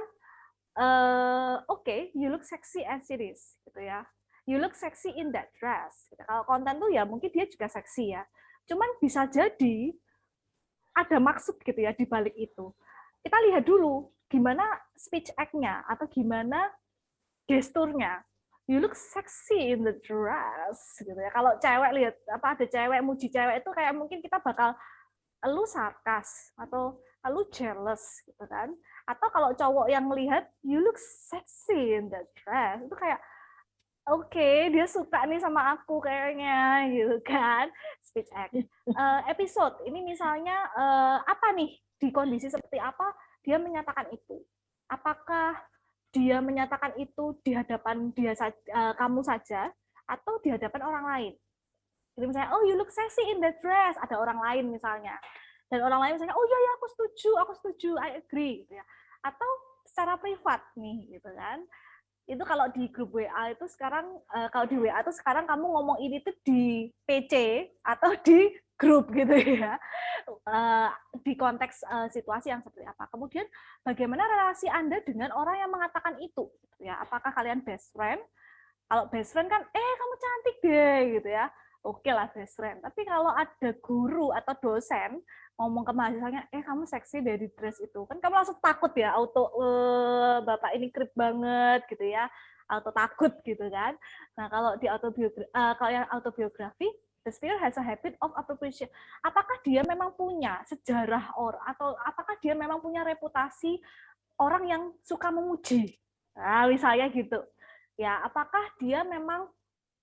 oke, you look sexy as it is gitu ya. You look sexy in that dress. Kalau konten tuh ya mungkin dia juga seksi ya. Cuman bisa jadi ada maksud gitu ya di balik itu. Kita lihat dulu gimana speech act-nya atau gimana gesturnya. You look sexy in the dress gitu ya. Kalau cewek lihat ada cewek muji cewek itu kayak mungkin kita bakal lu sarkas atau lu jealous gitu kan. Atau kalau cowok yang melihat you look sexy in the dress itu kayak oke, dia suka nih sama aku kayaknya gitu kan. Speech act. Episode ini misalnya apa nih di kondisi seperti apa dia menyatakan itu. Apakah dia menyatakan itu di hadapan kamu saja atau di hadapan orang lain. Jadi misalnya, oh you look sexy in that dress, ada orang lain misalnya. Dan orang lain misalnya, oh iya ya aku setuju, I agree. Gitu ya. Atau secara privat nih, gitu kan. Itu kalau di grup WA itu sekarang, kalau di WA itu sekarang kamu ngomong ini tuh di PC atau di grup gitu ya, di konteks situasi yang seperti apa. Kemudian bagaimana relasi Anda dengan orang yang mengatakan itu, gitu ya? Apakah kalian best friend? Kalau best friend kan, kamu cantik deh, gitu ya. Oke lah best friend. Tapi kalau ada guru atau dosen ngomong ke mahasiswanya, kamu seksi deh di dress itu, kan kamu langsung takut ya, bapak ini krip banget, gitu ya, auto takut gitu kan. Nah kalau di kalau yang autobiografi, the speaker has a habit of appropriation. Apakah dia memang punya sejarah atau apakah dia memang punya reputasi orang yang suka memuji? Nah, misalnya gitu. Ya, apakah dia memang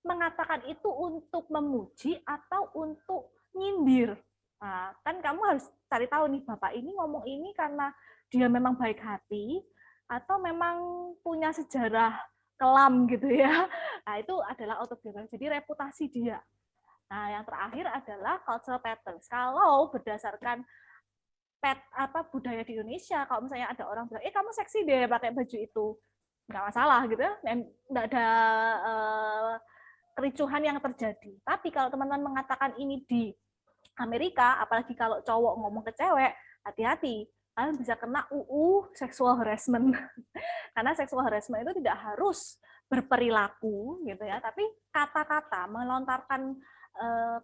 mengatakan itu untuk memuji atau untuk nyindir? Nah, kan kamu harus cari tahu nih, bapak ini ngomong ini karena dia memang baik hati atau memang punya sejarah kelam gitu ya. Nah, itu adalah autobiografi. Jadi reputasi dia. Nah, yang terakhir adalah cultural patterns. Kalau berdasarkan budaya di Indonesia, kalau misalnya ada orang bilang, kamu seksi deh pakai baju itu, nggak masalah gitu ya, nggak ada kericuhan yang terjadi. Tapi kalau teman-teman mengatakan ini di Amerika, apalagi kalau cowok ngomong ke cewek, hati-hati, kalian bisa kena UU sexual harassment. Karena sexual harassment itu tidak harus berperilaku gitu ya, tapi kata-kata, melontarkan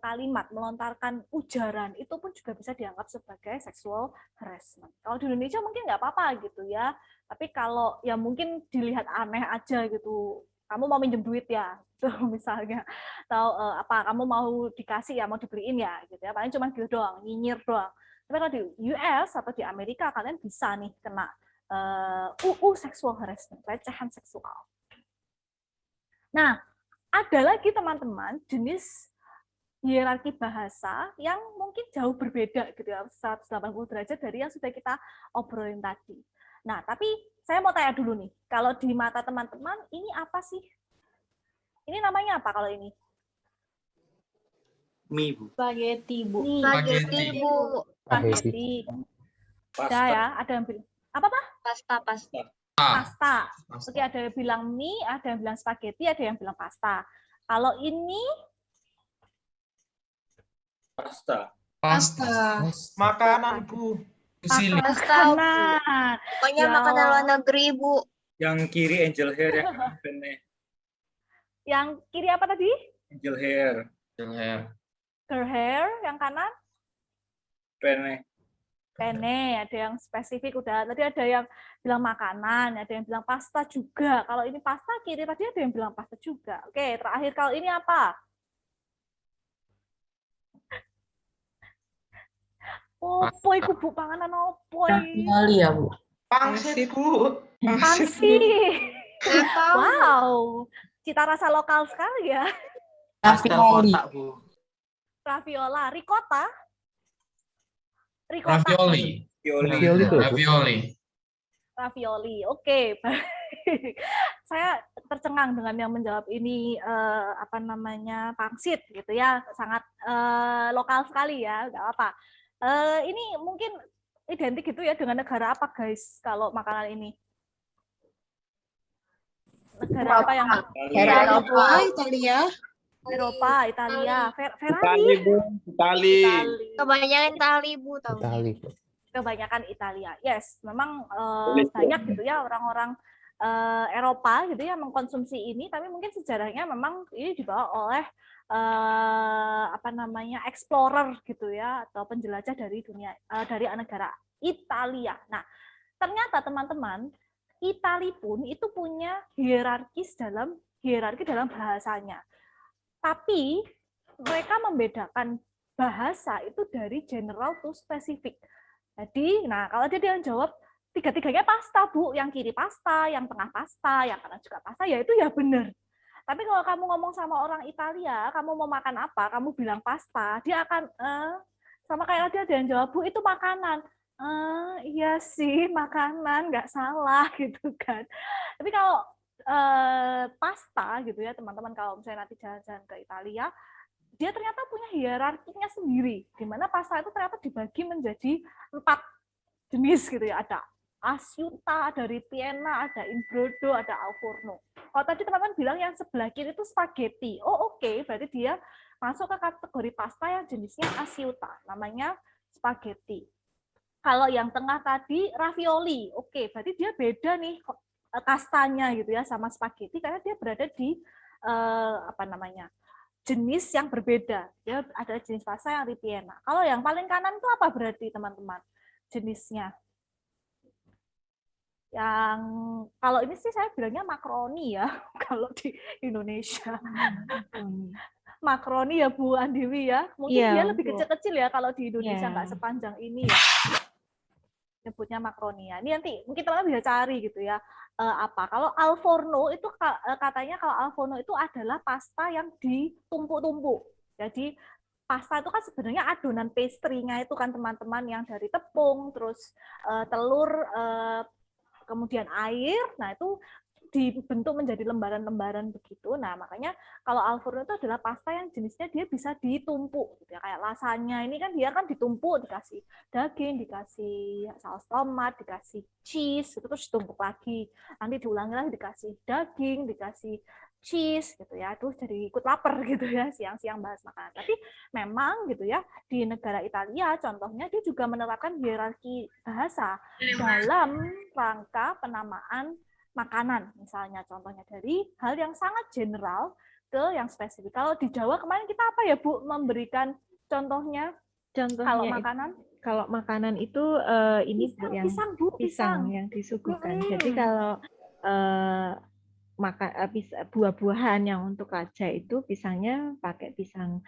kalimat, melontarkan ujaran itu pun juga bisa dianggap sebagai sexual harassment. Kalau di Indonesia mungkin nggak apa-apa gitu ya, tapi kalau ya mungkin dilihat aneh aja gitu, kamu mau minjem duit ya, tuh misalnya, atau kamu mau dikasih ya, mau dibeliin ya, gitu ya, paling cuma gitu doang, nyinyir doang. Tapi kalau di US atau di Amerika kalian bisa nih kena UU sexual harassment, pelecehan seksual. Nah, ada lagi teman-teman jenis hierarki bahasa yang mungkin jauh berbeda gitu ya, 180 derajat dari yang sudah kita obrolin tadi. Nah, tapi saya mau tanya dulu nih, kalau di mata teman-teman ini apa sih? Ini namanya apa kalau ini? Mie, Bu. Spaghetti, Bu. Spaghetti, Bu. Spaghetti. Ada ya, ada yang bilang apa Pak? Pasta. Pasta. Oke, ada yang bilang mie, ada yang bilang spaghetti, ada yang bilang pasta. Kalau ini Pasta. Makanan, Bu. Fusilli. makanan. Pokoknya Ya. makanan luar negeri, Bu. Yang kiri angel hair ya. Yang kiri apa tadi? Angel hair. Girl hair. Yang kanan? Penne. Penne. Ada yang spesifik udah. Tadi ada yang bilang makanan, ada yang bilang pasta juga. Kalau ini pasta, kiri tadi ada yang bilang pasta juga. Oke, terakhir kalau ini apa? Opo iku Bu, panganan opo iki? Kali ya, Bu. Pangsit, Bu. Pangsit. Wow, cita rasa lokal sekali ya. Ravioli. Raviola, ricotta. Ravioli. Oke, baik. Saya tercengang dengan yang menjawab ini pangsit gitu ya, sangat lokal sekali ya, nggak apa. Ini mungkin identik gitu ya dengan negara apa guys kalau makanan ini? Negara apa yang Eropa, Italia. Ferrari. Bu. Itali. Kebanyakan tali, Bu, tahu. Kebanyakan Italia. Yes, memang banyak gitu ya orang-orang Eropa gitu ya mengkonsumsi ini, tapi mungkin sejarahnya memang ini dibawa oleh explorer gitu ya, atau penjelajah dari dunia dari negara Italia. Nah, ternyata teman-teman, Italia pun itu punya hierarki dalam bahasanya. Tapi mereka membedakan bahasa itu dari general to spesifik. Jadi, nah kalau dia yang jawab tiga-tiganya pasta, Bu, yang kiri pasta, yang tengah pasta, yang kanan juga pasta, ya itu ya benar. Tapi kalau kamu ngomong sama orang Italia, kamu mau makan apa, kamu bilang pasta, dia akan sama kayak dia yang jawab, Bu, itu makanan. Iya sih, makanan, nggak salah gitu kan. Tapi kalau pasta gitu ya, teman-teman, kalau misalnya nanti jalan-jalan ke Italia, dia ternyata punya hierarkinya sendiri, di mana pasta itu ternyata dibagi menjadi 4 jenis gitu ya. Ada asciutta, ada ripiena, ada imbrodo, ada al forno. Kalau tadi teman-teman bilang yang sebelah kiri itu spaghetti. Oh oke, berarti dia masuk ke kategori pasta yang jenisnya asciutta, namanya spaghetti. Kalau yang tengah tadi ravioli, oke, berarti dia beda nih kastanya gitu ya sama spaghetti, karena dia berada di jenis yang berbeda. Ya, ada jenis pasta yang ripiena. Kalau yang paling kanan itu apa berarti, teman-teman? Jenisnya. Yang kalau ini sih saya bilangnya makaroni ya, kalau di Indonesia. Makaroni ya, Bu Andiwi ya. Mungkin dia lebih kecil-kecil ya kalau di Indonesia, nggak sepanjang ini ya. Nyebutnya makaroni ya. Ini nanti mungkin teman-teman bisa cari gitu ya. Apa kalau al forno itu katanya, kalau al forno itu adalah pasta yang ditumpuk-tumpuk. Jadi pasta itu kan sebenarnya adonan pastry-nya itu kan teman-teman, yang dari tepung, terus telur, kemudian air. Nah, itu dibentuk menjadi lembaran-lembaran begitu. Nah, makanya kalau al forno itu adalah pasta yang jenisnya dia bisa ditumpuk gitu ya. Kayak lasagna ini kan dia kan ditumpuk, dikasih daging, dikasih saus tomat, dikasih cheese, gitu, terus ditumpuk lagi. Nanti diulangi lagi, dikasih daging, dikasih cheese gitu ya. Aduh, jadi ikut lapar gitu ya siang-siang bahas makanan. Tapi memang gitu ya, di negara Italia contohnya dia juga menerapkan hierarki bahasa dalam rangka penamaan makanan, misalnya contohnya dari hal yang sangat general ke yang spesifik. Kalau di Jawa kemarin kita apa ya, Bu, memberikan contohnya? Kalau makanan? Kalau makanan itu ini pisang, Bu, yang pisang, Bu, pisang yang disuguhkan. Jadi kalau buah-buahan yang untuk raja itu pisangnya pakai pisang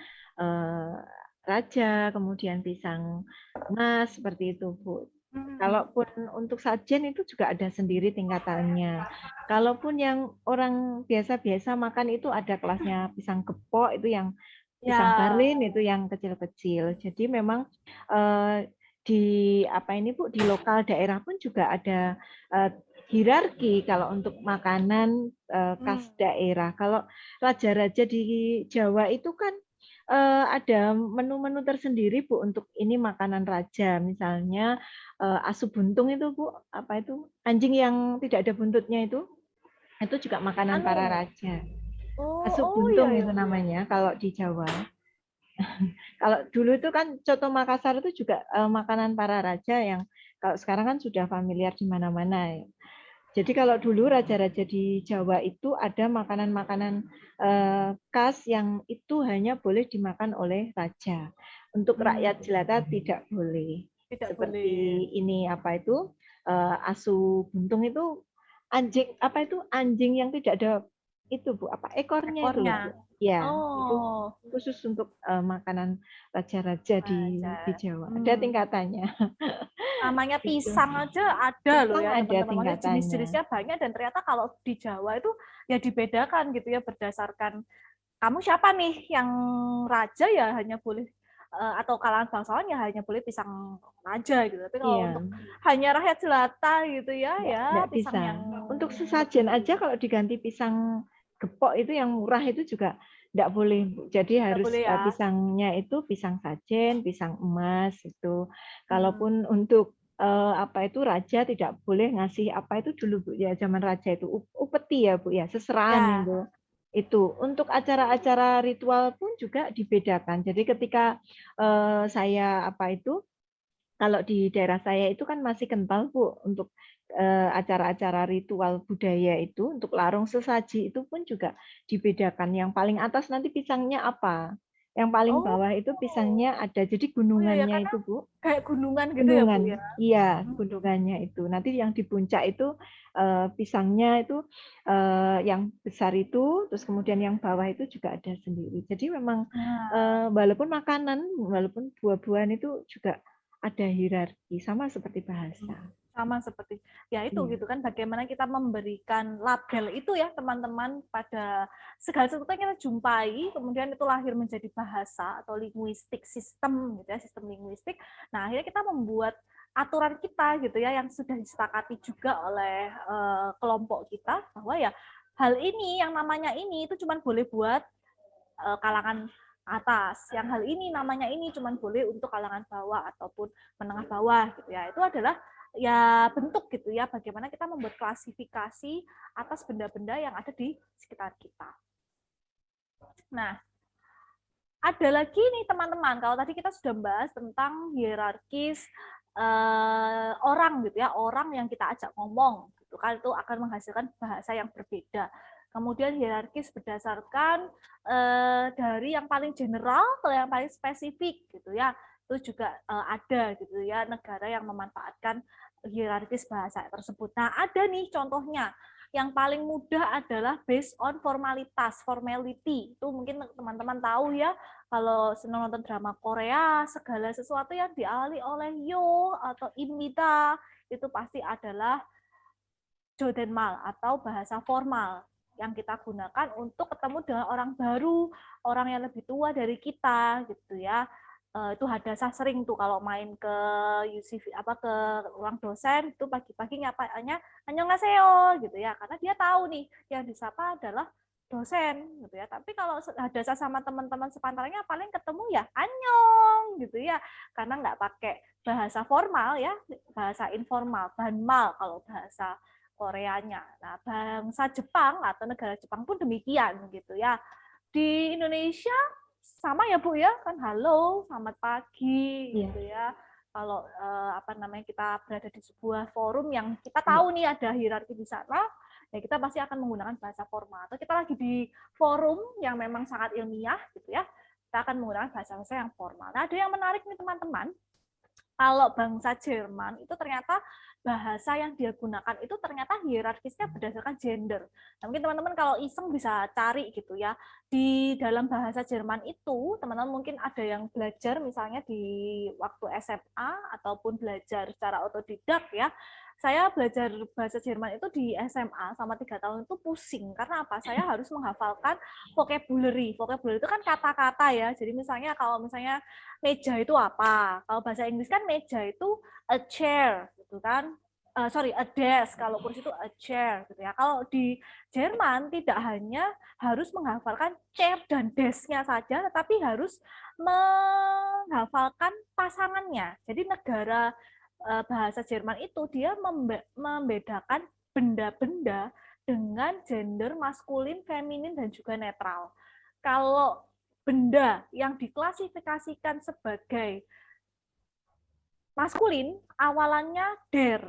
raja, kemudian pisang emas, seperti itu, Bu. Kalaupun untuk sajen itu juga ada sendiri tingkatannya. Kalaupun yang orang biasa-biasa makan itu ada kelasnya pisang gepok, itu yang pisang barlin, itu yang kecil-kecil. Jadi memang di Bu, di lokal daerah pun juga ada hierarki kalau untuk makanan khas daerah. Kalau raja-raja di Jawa itu kan ada menu-menu tersendiri, Bu, untuk ini makanan raja. Misalnya asu buntung itu, Bu, apa itu? Anjing yang tidak ada buntutnya itu juga makanan para raja. Asu buntung itu namanya kalau di Jawa. Kalau dulu itu kan coto Makassar itu juga makanan para raja, yang kalau sekarang kan sudah familiar di mana-mana ya. Jadi kalau dulu raja-raja di Jawa itu ada makanan-makanan khas yang itu hanya boleh dimakan oleh raja. Untuk rakyat jelata tidak boleh. Seperti ini asu buntung itu anjing yang tidak ada itu, Bu, ekornya. Itu, Bu. Ya, itu khusus untuk makanan raja-raja di Jawa. Ada tingkatannya. Namanya pisang aja ada loh ya, teman-teman. Jenis-jenisnya banyak, dan ternyata kalau di Jawa itu ya dibedakan gitu ya, berdasarkan kamu siapa nih, yang raja ya hanya boleh atau kalangan bangsawan ya hanya boleh pisang raja gitu. Tapi kalau untuk hanya rakyat jelata gitu ya, pisang bisa. yang untuk sesajen aja kalau diganti pisang gepok itu yang murah itu juga tidak boleh, Bu. Jadi harus pisangnya itu pisang sajen, pisang emas itu. Kalaupun untuk raja tidak boleh ngasih itu dulu, Bu, ya zaman raja itu upeti ya, Bu, ya seserahan itu. Itu untuk acara-acara ritual pun juga dibedakan. Jadi ketika saya Kalau di daerah saya itu kan masih kental, Bu, untuk acara-acara ritual budaya itu, untuk larung sesaji itu pun juga dibedakan. Yang paling atas nanti pisangnya apa, yang paling Oh, bawah itu pisangnya ada. Jadi oh ya gunungannya karena itu, Bu. kayak gunungan gitu ya Bu ya. Gunungan, iya, gunungannya itu. Nanti yang di puncak itu pisangnya itu yang besar itu, terus kemudian yang bawah itu juga ada sendiri. Jadi memang Nah, walaupun makanan, walaupun buah-buahan itu juga ada hierarki, sama seperti bahasa. sama seperti ya itu Iya. gitu kan, bagaimana kita memberikan label itu ya teman-teman pada segala sesuatu yang kita jumpai, kemudian itu lahir menjadi bahasa atau linguistik sistem gitu ya, sistem linguistik. Nah akhirnya kita membuat aturan kita gitu ya yang sudah disepakati juga oleh kelompok kita, bahwa ya hal ini yang namanya ini itu cuma boleh buat kalangan atas, yang hal ini namanya ini cuma boleh untuk kalangan bawah ataupun menengah bawah gitu ya. Itu adalah ya bentuk gitu ya bagaimana kita membuat klasifikasi atas benda-benda yang ada di sekitar kita. Nah, ada lagi nih teman-teman, kalau tadi kita sudah bahas tentang hierarkis orang gitu ya, orang yang kita ajak ngomong gitu kan, itu akan menghasilkan bahasa yang berbeda. Kemudian hierarkis berdasarkan dari yang paling general ke yang paling spesifik gitu ya. Itu juga ada gitu ya negara yang memanfaatkan hierarkis bahasa tersebut. Nah, ada nih contohnya. Yang paling mudah adalah based on formalitas, formality. Itu mungkin teman-teman tahu ya, kalau senang nonton drama Korea, segala sesuatu yang diawali oleh yo atau imita itu pasti adalah jodenmal atau bahasa formal yang kita gunakan untuk ketemu dengan orang baru, orang yang lebih tua dari kita gitu ya. Itu Hadasa sering tuh kalau main ke UCV ke ruang dosen itu pagi-pagi nyapaannya annyeonghaseyo gitu ya, karena dia tahu nih yang disapa adalah dosen gitu ya. Tapi kalau Hadasa sama teman-teman sepantarannya paling ketemu ya annyeong gitu ya, karena nggak pakai bahasa formal ya, bahasa informal, banmal kalau bahasa Koreanya. Nah, bangsa Jepang atau negara Jepang pun demikian gitu ya. Di Indonesia sama ya Bu ya, kan halo, selamat pagi gitu ya. Kalau kita berada di sebuah forum yang kita tahu nih ada hierarki di sana, ya kita pasti akan menggunakan bahasa formal. Atau kita lagi di forum yang memang sangat ilmiah gitu ya, kita akan menggunakan bahasa-bahasa yang formal. Nah, ada yang menarik nih teman-teman. Kalau bangsa Jerman itu ternyata bahasa yang dia gunakan itu ternyata hierarkisnya berdasarkan gender. Nah, mungkin teman-teman kalau iseng bisa cari gitu ya. Di dalam bahasa Jerman itu, teman-teman mungkin ada yang belajar misalnya di waktu SMA ataupun belajar secara otodidak ya. Saya belajar bahasa Jerman itu di SMA sama 3 tahun itu pusing. Karena apa? Saya harus menghafalkan vocabulary. Vocabulary itu kan kata-kata ya. Jadi misalnya kalau misalnya meja itu apa? Kalau bahasa Inggris kan meja itu a chair gitu kan. A desk, kalau kursi itu a chair gitu ya. Kalau di Jerman tidak hanya harus menghafalkan chair dan desk-nya saja, tetapi harus menghafalkan pasangannya. Jadi negara bahasa Jerman itu dia membedakan benda-benda dengan gender maskulin, feminin, dan juga netral. Kalau benda yang diklasifikasikan sebagai maskulin, awalannya der.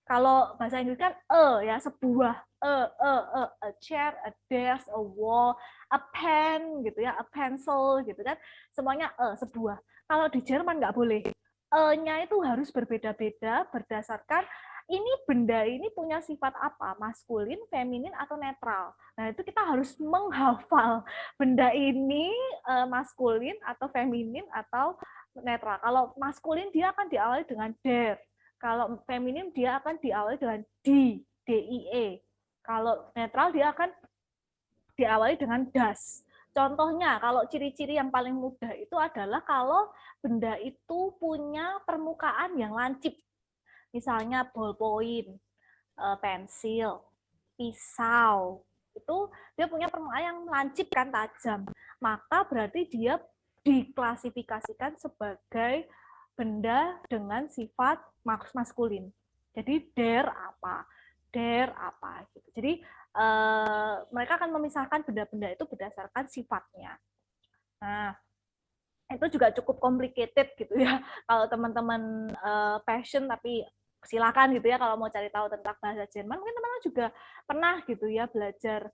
Kalau bahasa Inggris kan ya, sebuah, a chair, a desk, a wall, a pen gitu ya, a pencil gitu kan, semuanya sebuah. Kalau di Jerman nggak boleh. E-nya itu harus berbeda-beda berdasarkan ini benda ini punya sifat apa, maskulin, feminin, atau netral. Nah, itu kita harus menghafal benda ini maskulin atau feminin atau netral. Kalau maskulin dia akan diawali dengan der. Kalau feminin dia akan diawali dengan D-I-E. Kalau netral dia akan diawali dengan das. Contohnya, kalau ciri-ciri yang paling mudah itu adalah kalau benda itu punya permukaan yang lancip. Misalnya ballpoint, pensil, pisau. Itu dia punya permukaan yang lancip kan, tajam. Maka berarti dia diklasifikasikan sebagai benda dengan sifat maskulin. Jadi der apa? Der apa gitu. Jadi mereka akan memisahkan benda-benda itu berdasarkan sifatnya. Nah, itu juga cukup complicated gitu ya. Kalau teman-teman passion tapi silakan gitu ya kalau mau cari tahu tentang bahasa Jerman. Mungkin teman-teman juga pernah gitu ya belajar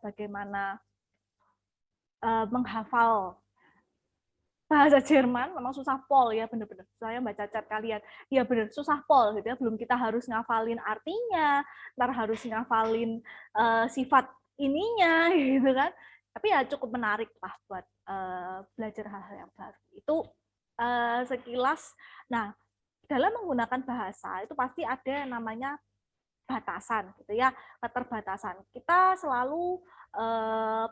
bagaimana menghafal bahasa Jerman. Memang susah pol ya, bener-bener. Saya baca chat kalian, ya bener susah pol gitu ya. Belum kita harus ngafalin artinya, ntar harus ngafalin sifat ininya gitu kan. Tapi ya cukup menarik lah buat belajar hal-hal yang baru. Itu sekilas. Nah, dalam menggunakan bahasa itu pasti ada yang namanya batasan gitu ya, keterbatasan. Kita selalu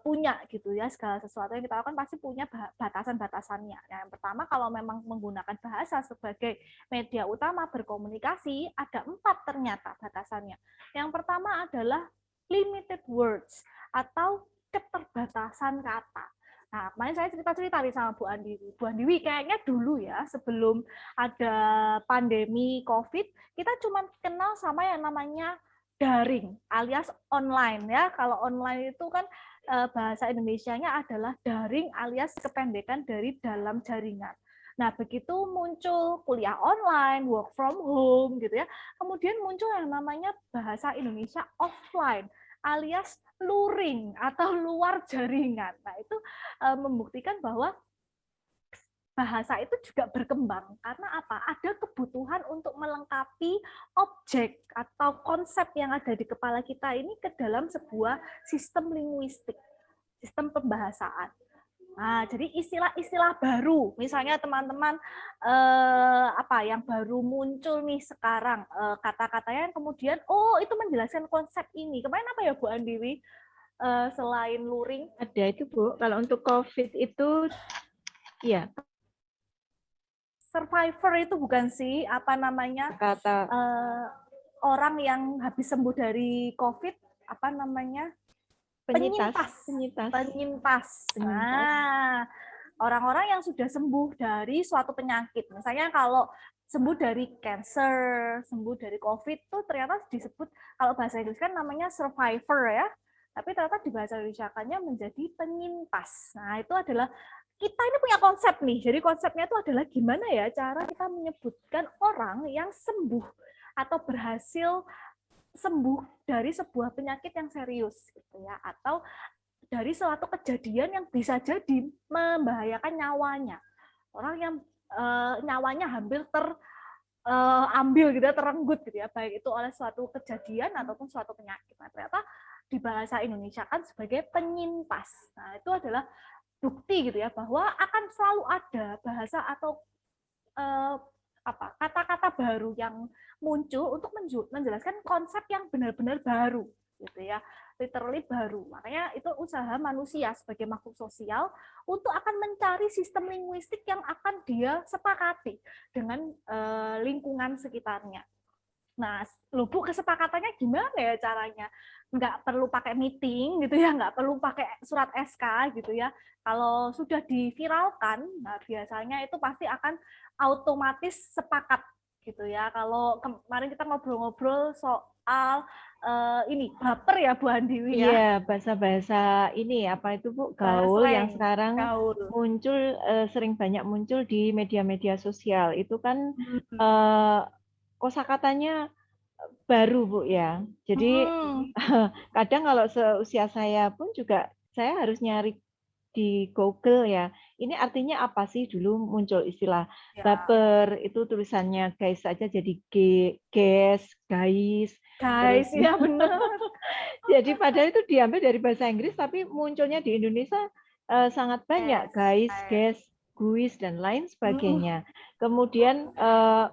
punya gitu ya, segala sesuatu yang kita lakukan pasti punya batasan-batasannya. Nah, yang pertama kalau memang menggunakan bahasa sebagai media utama berkomunikasi, ada 4 ternyata batasannya. Yang pertama adalah limited words atau keterbatasan kata. Nah, kemarin saya cerita-cerita nih sama Bu Andiwi. Bu Andiwi kayaknya dulu ya, sebelum ada pandemi COVID, kita cuma kenal sama yang namanya daring, alias online ya. Kalau online itu kan bahasa Indonesianya adalah daring alias kependekan dari dalam jaringan. Nah, begitu muncul kuliah online, work from home gitu ya, kemudian muncul yang namanya bahasa Indonesia offline, alias luring atau luar jaringan. Nah, itu membuktikan bahwa bahasa itu juga berkembang karena apa? Ada kebutuhan untuk melengkapi objek atau konsep yang ada di kepala kita ini ke dalam sebuah sistem linguistik, sistem pembahasaan. Nah, jadi istilah-istilah baru, misalnya teman-teman yang baru muncul nih sekarang, kata-katanya yang kemudian, oh itu menjelaskan konsep ini. Kemarin apa ya Bu Andiwi? Selain luring? Ada itu Bu, kalau untuk COVID itu, ya. Survivor itu bukan sih, apa namanya? Kata orang yang habis sembuh dari COVID, apa namanya? Penyintas. Nah, orang-orang yang sudah sembuh dari suatu penyakit. Misalnya kalau sembuh dari cancer, sembuh dari COVID itu ternyata disebut, kalau bahasa Inggris kan namanya survivor ya. Tapi ternyata di bahasa Indonesia-nya menjadi penyintas. Nah, itu adalah kita ini punya konsep nih. Jadi konsepnya itu adalah gimana ya cara kita menyebutkan orang yang sembuh atau berhasil sembuh dari sebuah penyakit yang serius gitu ya, atau dari suatu kejadian yang bisa jadi membahayakan nyawanya. Orang yang nyawanya hampir terambil gitu ya, terenggut gitu ya, baik itu oleh suatu kejadian ataupun suatu penyakit. Nah, ternyata di bahasa Indonesia kan sebagai penyintas. Nah, itu adalah bukti gitu ya bahwa akan selalu ada bahasa atau kata-kata baru yang muncul untuk menjelaskan konsep yang benar-benar baru gitu ya, literally baru. Makanya itu usaha manusia sebagai makhluk sosial untuk akan mencari sistem linguistik yang akan dia sepakati dengan lingkungan sekitarnya. Nah, Bu, kesepakatannya gimana ya caranya? Nggak perlu pakai meeting gitu ya, nggak perlu pakai surat SK gitu ya. Kalau sudah diviralkan, nah biasanya itu pasti akan otomatis sepakat gitu ya. Kalau kemarin kita ngobrol-ngobrol soal ini baper ya Bu Andiwi ya. Iya, bahasa-bahasa ini apa itu Bu, gaul yang sekarang muncul, sering banyak muncul di media-media sosial. Itu kan kosakatanya baru Bu ya. Jadi kadang kalau seusia saya pun juga saya harus nyari di Google ya. Ini artinya apa sih? Dulu muncul istilah baper, itu tulisannya guys saja jadi guys, guys. Guys, ya benar. Jadi padahal itu diambil dari bahasa Inggris tapi munculnya di Indonesia sangat banyak, guys, guys, guis dan lain sebagainya. Kemudian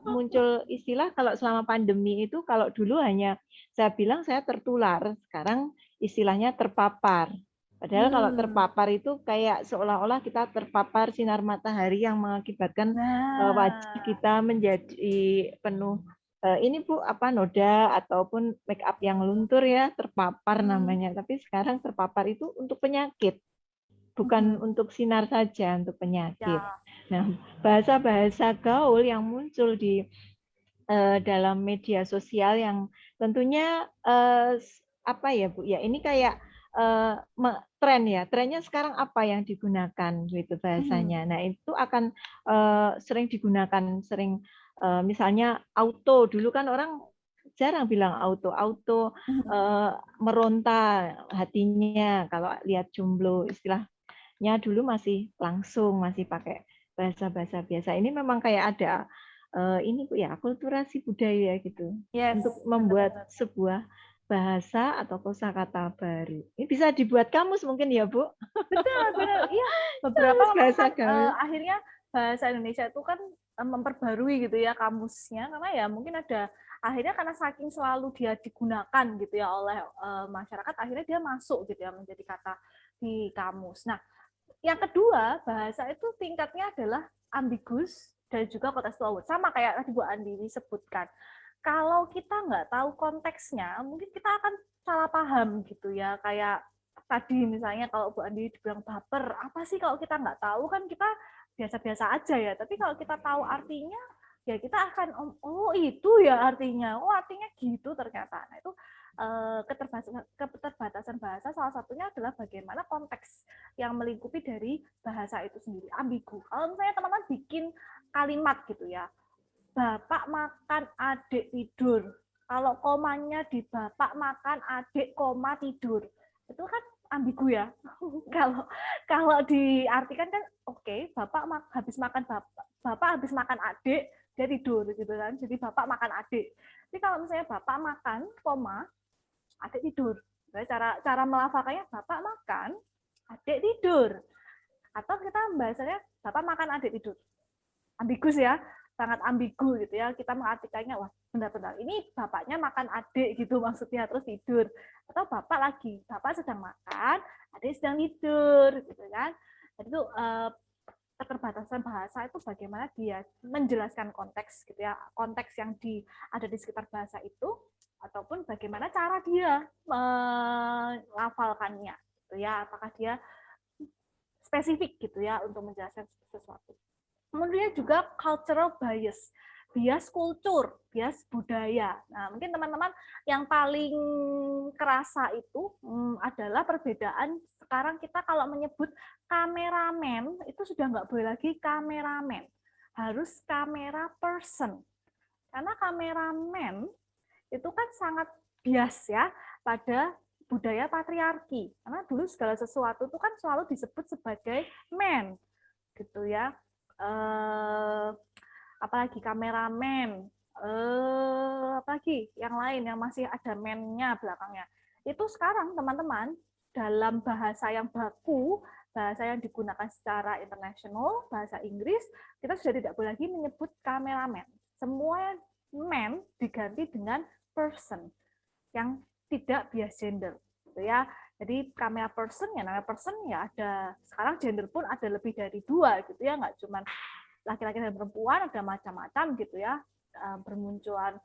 muncul istilah kalau selama pandemi itu, kalau dulu hanya saya bilang saya tertular, sekarang istilahnya terpapar. Padahal kalau terpapar itu kayak seolah-olah kita terpapar sinar matahari yang mengakibatkan wajah kita menjadi penuh ini Bu, noda ataupun make up yang luntur ya, terpapar namanya. Tapi sekarang terpapar itu untuk penyakit. Bukan untuk sinar saja, untuk penyakit. Nah, bahasa-bahasa gaul yang muncul di dalam media sosial yang tentunya apa ya Bu? Ya ini kayak tren ya, trennya sekarang apa yang digunakan gitu bahasanya. Nah itu akan sering digunakan, misalnya auto, dulu kan orang jarang bilang auto meronta hatinya kalau lihat jomblo, istilahnya dulu masih langsung, masih pakai bahasa-bahasa biasa. Ini memang kayak ada ini Bu ya, akulturasi budaya gitu untuk membuat sebuah bahasa atau kosakata baru. Ini bisa dibuat kamus mungkin ya Bu? Benar. Iya, beberapa bahasa kan, gaul. akhirnya bahasa Indonesia itu kan memperbarui gitu ya kamusnya, karena ya mungkin ada akhirnya karena saking selalu dia digunakan gitu ya oleh masyarakat, akhirnya dia masuk gitu ya menjadi kata di kamus. Nah, yang kedua, bahasa itu tingkatnya adalah ambigus dan juga contextual. Sama kayak tadi Bu Andi disebutkan. Kalau kita nggak tahu konteksnya, mungkin kita akan salah paham gitu ya. Kayak tadi misalnya kalau Bu Andi dibilang baper, apa sih kalau kita nggak tahu kan kita biasa-biasa aja ya. Tapi kalau kita tahu artinya, ya kita akan, oh itu ya artinya, oh artinya gitu ternyata. Nah itu keterbatasan bahasa salah satunya adalah bagaimana konteks yang melingkupi dari bahasa itu sendiri, ambigu. Kalau misalnya teman-teman bikin kalimat gitu ya, bapak makan, adik tidur. Kalau komanya di bapak makan, adik koma tidur. Itu kan ambigu ya. kalau diartikan kan oke, bapak habis makan bapak habis makan adik, dia tidur gitu kan. Jadi bapak makan adik. Tapi kalau misalnya bapak makan, koma, adik tidur. Cara melafalkannya bapak makan, adik tidur. Atau kita bahasanya bapak makan, adik tidur. Ambigus ya, sangat ambigu gitu ya. Kita mengartikannya, wah benar-benar ini bapaknya makan adik gitu maksudnya, terus tidur. Atau bapak sedang makan, adik sedang tidur gitu kan. Jadi itu keterbatasan bahasa itu bagaimana dia menjelaskan konteks gitu ya, konteks yang ada di sekitar bahasa itu, ataupun bagaimana cara dia melafalkannya gitu ya, apakah dia spesifik gitu ya untuk menjelaskan sesuatu. Kemudian juga cultural bias kultur, bias budaya. Nah, mungkin teman-teman yang paling kerasa itu adalah perbedaan. Sekarang kita kalau menyebut kameramen, itu sudah nggak boleh lagi kameramen. Harus kamera person. Karena kameramen itu kan sangat bias ya pada budaya patriarki. Karena dulu segala sesuatu itu kan selalu disebut sebagai man. Gitu ya. Apalagi kameramen, apalagi yang lain yang masih ada men-nya belakangnya. Itu sekarang teman-teman dalam bahasa yang baku, bahasa yang digunakan secara internasional, bahasa Inggris, kita sudah tidak boleh lagi menyebut kameramen. Semua man diganti dengan person yang tidak bias gender, gitu ya. Jadi kamera person ya, namanya person ya ada, sekarang gender pun ada lebih dari 2 gitu ya, nggak cuma laki-laki dan perempuan, ada macam-macam gitu ya, bermunculan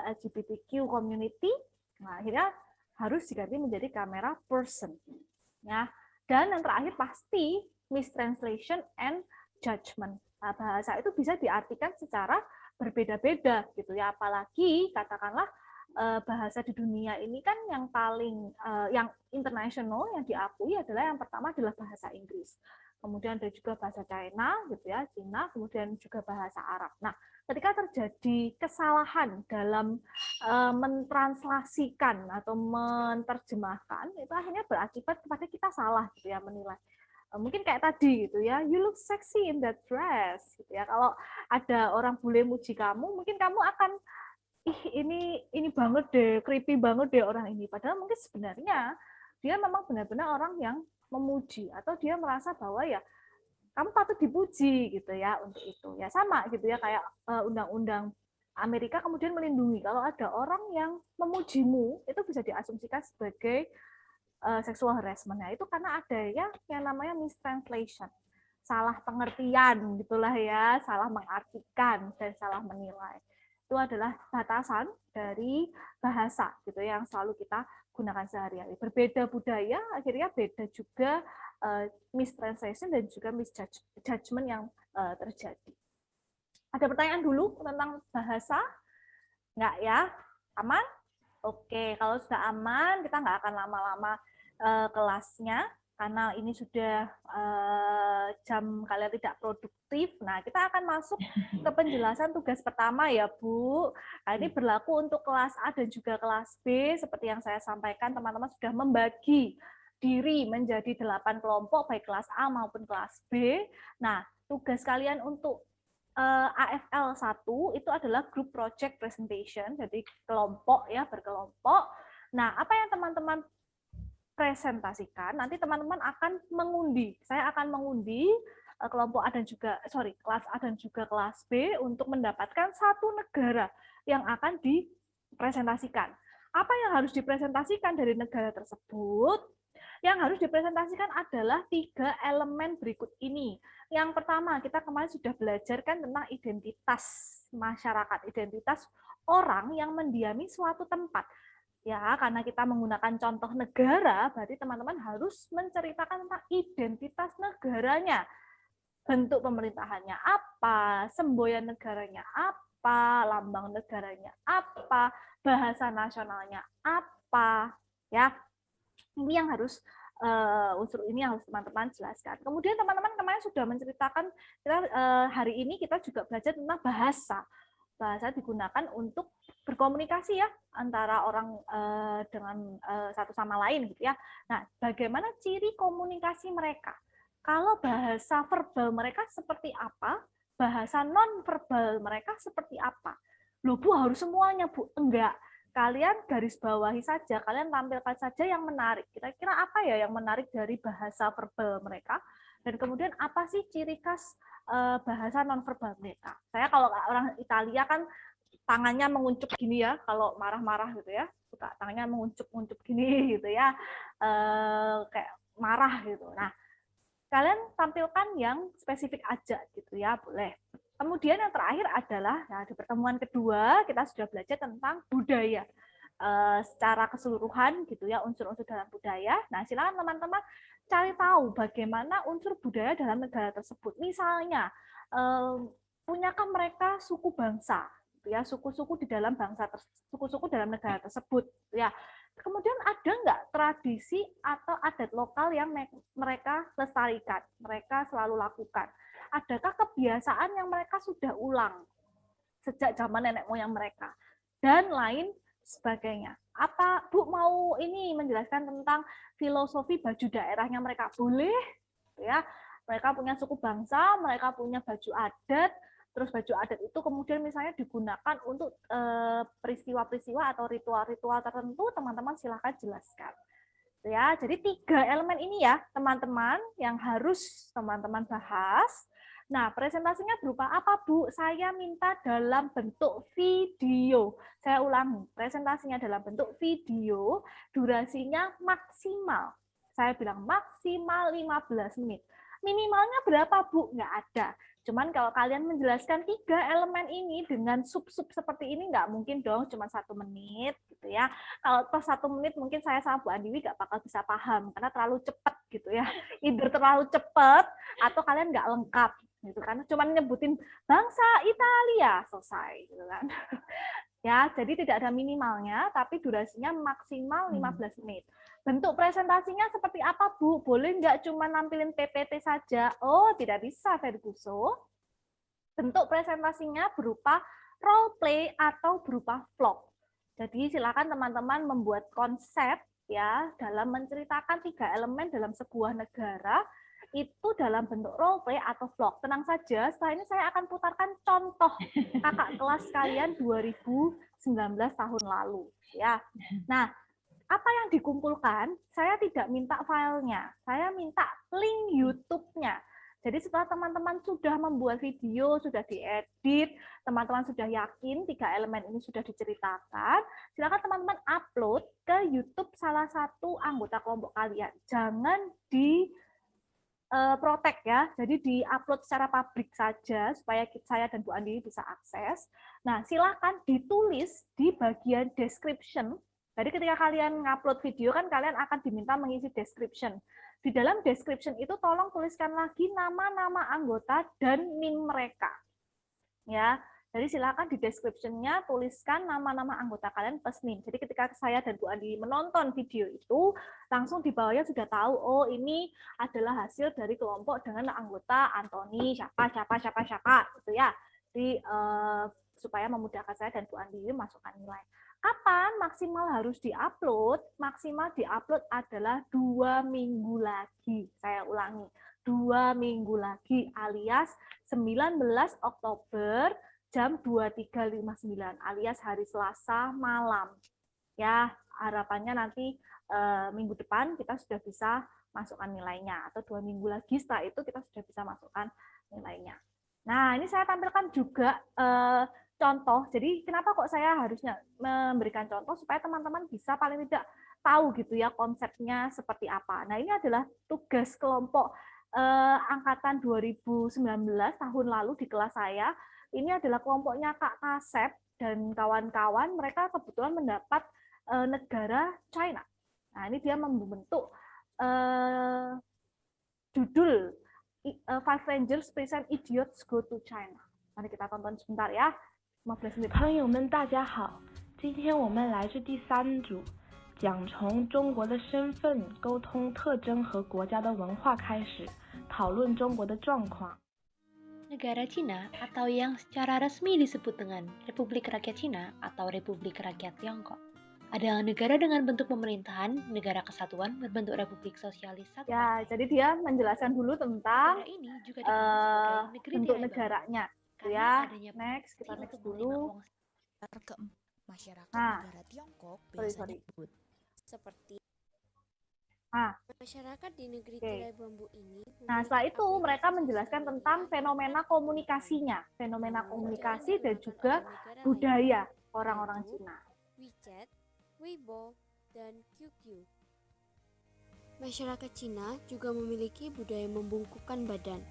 LGBTQ community, nah akhirnya harus diganti menjadi kamera person. Ya. Dan yang terakhir pasti mistranslation and judgment. Nah, bahasa itu bisa diartikan secara berbeda-beda gitu ya, apalagi katakanlah bahasa di dunia ini kan yang paling yang internasional yang diakui adalah yang pertama adalah bahasa Inggris. Kemudian ada juga bahasa China gitu ya, Cina, kemudian juga bahasa Arab. Nah, ketika terjadi kesalahan dalam mentranslasikan atau menerjemahkan, itu akhirnya berakibat kepada kita salah gitu ya menilai. Mungkin kayak tadi gitu ya, you look sexy in that dress gitu ya. Kalau ada orang bule muji kamu, mungkin kamu akan ini banget deh, creepy banget deh orang ini. Padahal mungkin sebenarnya dia memang benar-benar orang yang memuji, atau dia merasa bahwa ya kamu patut dipuji gitu ya untuk itu. Ya sama gitu ya, kayak undang-undang Amerika kemudian melindungi kalau ada orang yang memujimu, itu bisa diasumsikan sebagai sexual harassment. Nah, itu karena ada ya yang namanya mistranslation. Salah pengertian gitulah ya, salah mengartikan dan salah menilai. Itu adalah batasan dari bahasa gitu yang selalu kita gunakan sehari-hari. Berbeda budaya, akhirnya beda juga mistranslation dan juga misjudgment yang terjadi. Ada pertanyaan dulu tentang bahasa? Nggak ya? Aman? Oke, kalau sudah aman, kita nggak akan lama-lama kelasnya karena ini sudah jam kalian tidak produktif. Nah, kita akan masuk ke penjelasan tugas pertama ya, Bu. Nah, ini berlaku untuk kelas A dan juga kelas B. Seperti yang saya sampaikan, teman-teman sudah membagi diri menjadi 8 kelompok, baik kelas A maupun kelas B. Nah, tugas kalian untuk AFL 1 itu adalah group project presentation, jadi kelompok ya, berkelompok. Nah, apa yang teman-teman presentasikan, nanti teman-teman akan mengundi. Saya akan mengundi kelompok A dan juga, kelas A dan juga kelas B untuk mendapatkan satu negara yang akan dipresentasikan. Apa yang harus dipresentasikan dari negara tersebut? Yang harus dipresentasikan adalah 3 elemen berikut ini. Yang pertama, kita kemarin sudah belajar kan tentang identitas masyarakat, identitas orang yang mendiami suatu tempat. Ya, karena kita menggunakan contoh negara, berarti teman-teman harus menceritakan tentang identitas negaranya. Bentuk pemerintahannya apa, semboyan negaranya apa, lambang negaranya apa, bahasa nasionalnya apa, ya. Ini yang harus unsur ini yang harus teman-teman jelaskan. Kemudian teman-teman kemarin sudah menceritakan, hari ini kita juga belajar tentang bahasa. Bahasa digunakan untuk berkomunikasi ya antara orang dengan satu sama lain gitu ya. Nah, bagaimana ciri komunikasi mereka? Kalau bahasa verbal mereka seperti apa? Bahasa non verbal mereka seperti apa? Loh Bu, harus semuanya Bu? Enggak. Kalian garis bawahi saja, kalian tampilkan saja yang menarik. Kira-kira apa ya yang menarik dari bahasa verbal mereka? Dan kemudian apa sih ciri khas bahasa nonverbal mereka? Saya kalau orang Italia kan tangannya menguncup gini ya, kalau marah-marah gitu ya, suka tangannya menguncup-uncup gini gitu ya, kayak marah gitu. Nah, kalian tampilkan yang spesifik aja gitu ya, boleh. Kemudian yang terakhir adalah, nah, di pertemuan kedua kita sudah belajar tentang budaya secara keseluruhan gitu ya, unsur-unsur dalam budaya. Nah, silakan teman-teman cari tahu bagaimana unsur budaya dalam negara tersebut. Misalnya, punyakah mereka suku bangsa, gitu ya, suku-suku di dalam suku-suku dalam negara tersebut, gitu ya. Kemudian ada nggak tradisi atau adat lokal yang mereka lestarikan, mereka selalu lakukan? Adakah kebiasaan yang mereka sudah ulang sejak zaman nenek moyang mereka dan lain sebagainya? Apa Bu mau ini menjelaskan tentang filosofi baju daerahnya mereka? Boleh, ya. Mereka punya suku bangsa, mereka punya baju adat, terus baju adat itu kemudian misalnya digunakan untuk peristiwa-peristiwa atau ritual-ritual tertentu, teman-teman silahkan jelaskan. Ya, jadi 3 elemen ini ya, teman-teman, yang harus teman-teman bahas. Nah, presentasinya berupa apa, Bu? Saya minta dalam bentuk video. Saya ulangi, presentasinya dalam bentuk video, durasinya maksimal. Saya bilang maksimal 15 menit. Minimalnya berapa, Bu? Nggak ada. Cuman kalau kalian menjelaskan 3 elemen ini dengan sub-sub seperti ini, nggak mungkin dong cuma 1 menit gitu ya. Kalau pas 1 menit mungkin saya sama Bu Andiwi nggak bakal bisa paham karena terlalu cepat gitu ya. Either terlalu cepat atau kalian nggak lengkap gitu kan. Cuma nyebutin bangsa Italia selesai gitu kan. Ya, jadi tidak ada minimalnya tapi durasinya maksimal 15 menit. Bentuk presentasinya seperti apa, Bu? Boleh nggak cuma nampilin PPT saja? Oh, tidak bisa, Ferguson. Bentuk presentasinya berupa role play atau berupa vlog. Jadi silakan teman-teman membuat konsep ya dalam menceritakan 3 elemen dalam sebuah negara itu dalam bentuk role play atau vlog. Tenang saja, setelah ini saya akan putarkan contoh kakak kelas kalian 2019 tahun lalu ya. Nah, apa yang dikumpulkan, saya tidak minta filenya, saya minta link YouTube-nya. Jadi setelah teman-teman sudah membuat video, sudah diedit, teman-teman sudah yakin 3 elemen ini sudah diceritakan, silakan teman-teman upload ke YouTube salah satu anggota kelompok kalian. Jangan di protek ya, jadi di-upload secara publik saja supaya saya dan Bu Andi bisa akses. Nah, silakan ditulis di bagian description. Jadi ketika kalian ngupload video kan kalian akan diminta mengisi description. Di dalam description itu tolong tuliskan lagi nama-nama anggota dan NIM mereka. Ya, Jadi silakan di description-nya tuliskan nama-nama anggota kalian plus name. Jadi ketika saya dan Bu Andi menonton video itu, langsung di bawahnya sudah tahu, oh ini adalah hasil dari kelompok dengan anggota Anthony, siapa, gitu ya. Jadi supaya memudahkan saya dan Bu Andi masukkan nilai. Kapan maksimal harus diupload? Maksimal diupload adalah 2 minggu lagi. Saya ulangi, 2 minggu lagi alias 19 Oktober jam 23.59 alias hari Selasa malam. Ya, harapannya nanti minggu depan kita sudah bisa masukkan nilainya, atau 2 minggu lagi setelah itu kita sudah bisa masukkan nilainya. Nah, ini saya tampilkan juga contoh. Jadi kenapa kok saya harusnya memberikan contoh supaya teman-teman bisa paling tidak tahu gitu ya konsepnya seperti apa. Nah, ini adalah tugas kelompok angkatan 2019 tahun lalu di kelas saya. Ini adalah kelompoknya Kak Kasep dan kawan-kawan. Mereka kebetulan mendapat negara China. Nah, ini dia membentuk judul Five Rangers Present Idiots Go to China. Mari kita tonton sebentar ya. 15 menit. 朋友们，大家好！今天我们来自第3组，讲从中国的身份、沟通特征和国家的文化开始，讨论中国的状况。 Negara Cina atau yang secara resmi disebut dengan Republik Rakyat Cina atau Republik Rakyat Tiongkok adalah negara dengan bentuk pemerintahan negara kesatuan berbentuk Republik Sosialis Satu. Ya, jadi dia menjelaskan dulu tentang ini juga dikenal sebagai bentuk negaranya. Ya, next kita next dulu. Masyarakat Nah, negara Tiongkok biasanya disebut seperti masyarakat di negeri tirai bambu ini. Nah, setelah itu mereka menjelaskan tentang fenomena komunikasinya, fenomena komunikasi dan juga budaya orang-orang Cina. WeChat, Weibo, dan QQ. Masyarakat Cina juga memiliki budaya membungkukkan badan.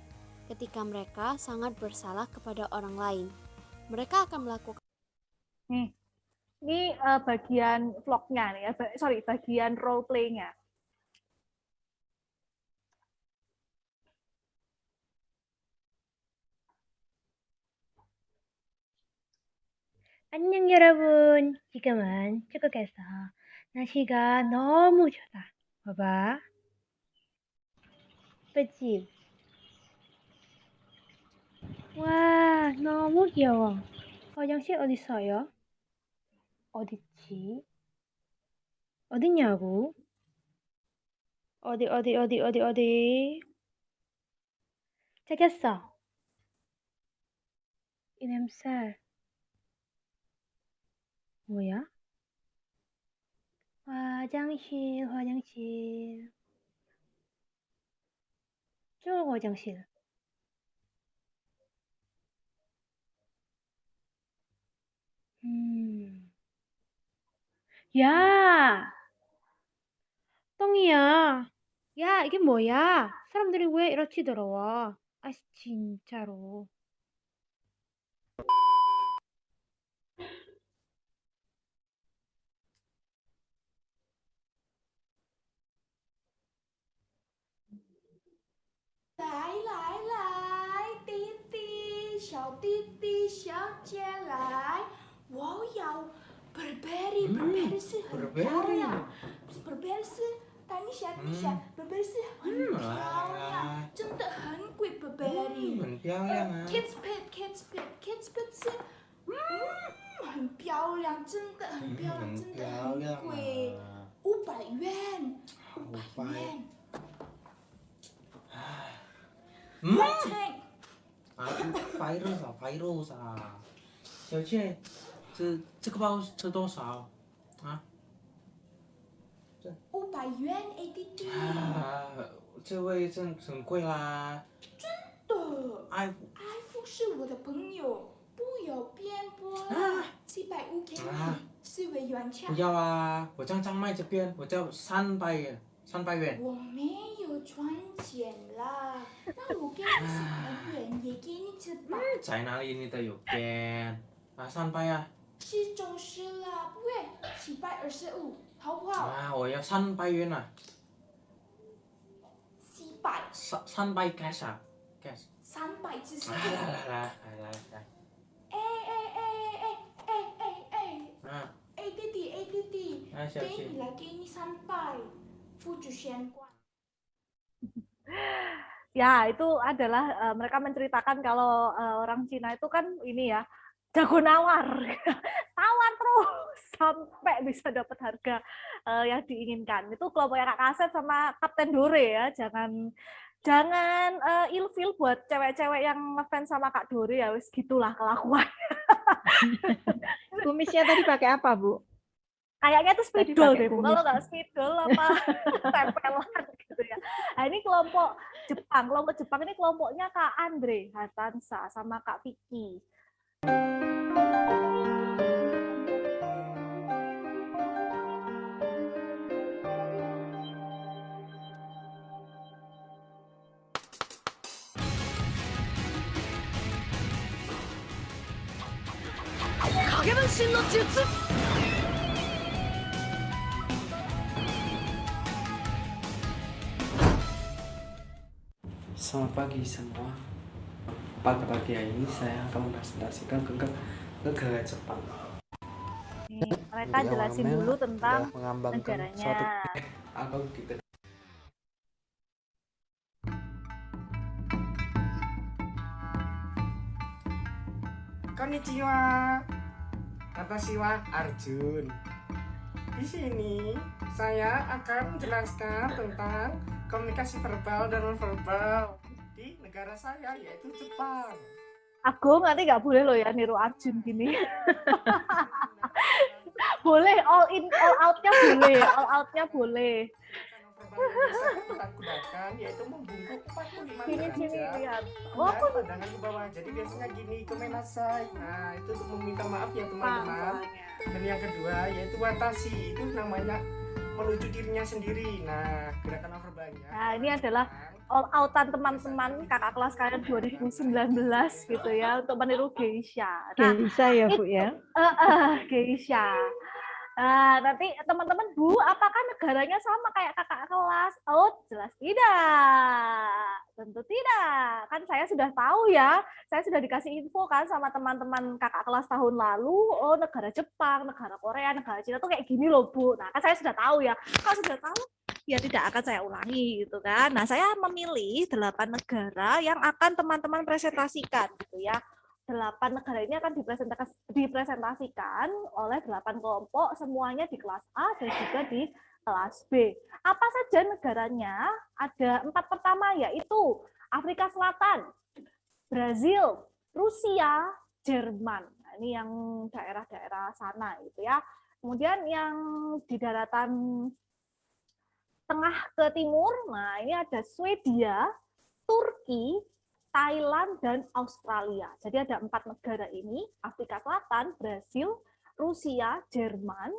Ketika mereka sangat bersalah kepada orang lain, mereka akan melakukan. Nih, ini bagian vlognya nih ya, bagian role play-nya. 안녕 여러분. 지금은 중국에서 날씨가 너무 좋다. 봐봐. 예쁘지? 와, 너무 귀여워. 화장실 어디 있어요? 어딨지? 어딨냐고? 어디? 찾았어. 이 냄새. 뭐야? 화장실. 저 화장실. 야! 똥이야. 야, 이게 뭐야? 사람들이 왜 이렇게 더러워? 아, 진짜로. Burberry 是很漂亮。Burberry 是，等一下，Burberry 是很漂亮，真的很贵。Burberry 很漂亮啊。Kate Spade 是，很漂亮，真的很漂亮，真的很贵，500元。virus 啊，小倩，这个包是多少啊？500元 ADD。这位很贵啦。真的。iPhone 是我的朋友，不要辩驳啦。750给你，4位元钱。不要啊，我这样卖这边，我要300元。我没有赚钱啦，那我给你400元，也给你700。在哪里你都有变300啊？是中式啦，不会725，好不好？我要300元啊。400。300 cash 啊 ，cash。300只是。来。哎，弟弟，给你来，给你3拜，父子贤观。 Ya, itu adalah mereka menceritakan kalau orang Cina itu kan ini ya, jago nawar. Tawar terus sampai bisa dapat harga yang diinginkan. Itu kelompoknya Kak Kasep sama Kapten Dore ya. Jangan ilfil buat cewek-cewek yang ngefans sama Kak Dore ya, wis gitulah kelakuan. Kumisnya tadi pakai apa, Bu? Kayaknya itu spidol deh, Bu. kumis. Kalau nggak spidol apa tempelan gitu ya. Nah, ini kelompok Jepang. Kelompok Jepang ini kelompoknya Kak Andre Hatansa sama Kak Vicky. Selamat pagi semua. Pada pagi ini saya akan mempresentasikan tentang negara Jepang. Mereka jelasin dulu tentang mengambangkan negaranya. suatu atau gitu. Konnichiwa. Watashi wa Arjun. Di sini saya akan menjelaskan tentang komunikasi verbal dan non-verbal di negara saya, yaitu Jepang. Agung nanti nggak boleh loh ya niru Arjun gini. Boleh all in all outnya boleh, all outnya boleh. Kita gunakan yaitu membungkuk 45 Sini derajat lihat. dan pandangan ke bawah. Jadi biasanya gini, komenasai. Nah, itu untuk meminta maaf ya teman-teman. Dan yang kedua yaitu watashi, itu namanya menuju dirinya sendiri. Nah, gerakan non-verbalnya. Nah, ini adalah all outan teman-teman kakak kelas kalian 2019 gitu ya untuk meniru geisha. Nah, Geisha ya, Bu ya. Geisha. Nah, nanti teman-teman, Bu, apakah negaranya sama kayak kakak kelas? Oh, jelas tidak. Tentu tidak. Kan saya sudah tahu ya. Saya sudah dikasih info kan sama teman-teman kakak kelas tahun lalu. Oh, negara Jepang, negara Korea, negara Cina tuh kayak gini loh, Bu. Nah, kan saya sudah tahu ya. Kalau sudah tahu, ya tidak akan saya ulangi gitu kan. Nah, saya memilih 8 negara yang akan teman-teman presentasikan gitu ya. 8 negara ini akan dipresentasikan oleh 8 kelompok, semuanya di kelas A dan juga di kelas B. Apa saja negaranya? Ada 4 pertama, yaitu Afrika Selatan, Brazil, Rusia, Jerman. Nah, ini yang daerah-daerah sana gitu ya. Kemudian yang di daratan tengah ke timur, nah ini ada Swedia, Turki, Thailand, dan Australia. Jadi ada 4 negara ini, Afrika Selatan, Brasil, Rusia, Jerman,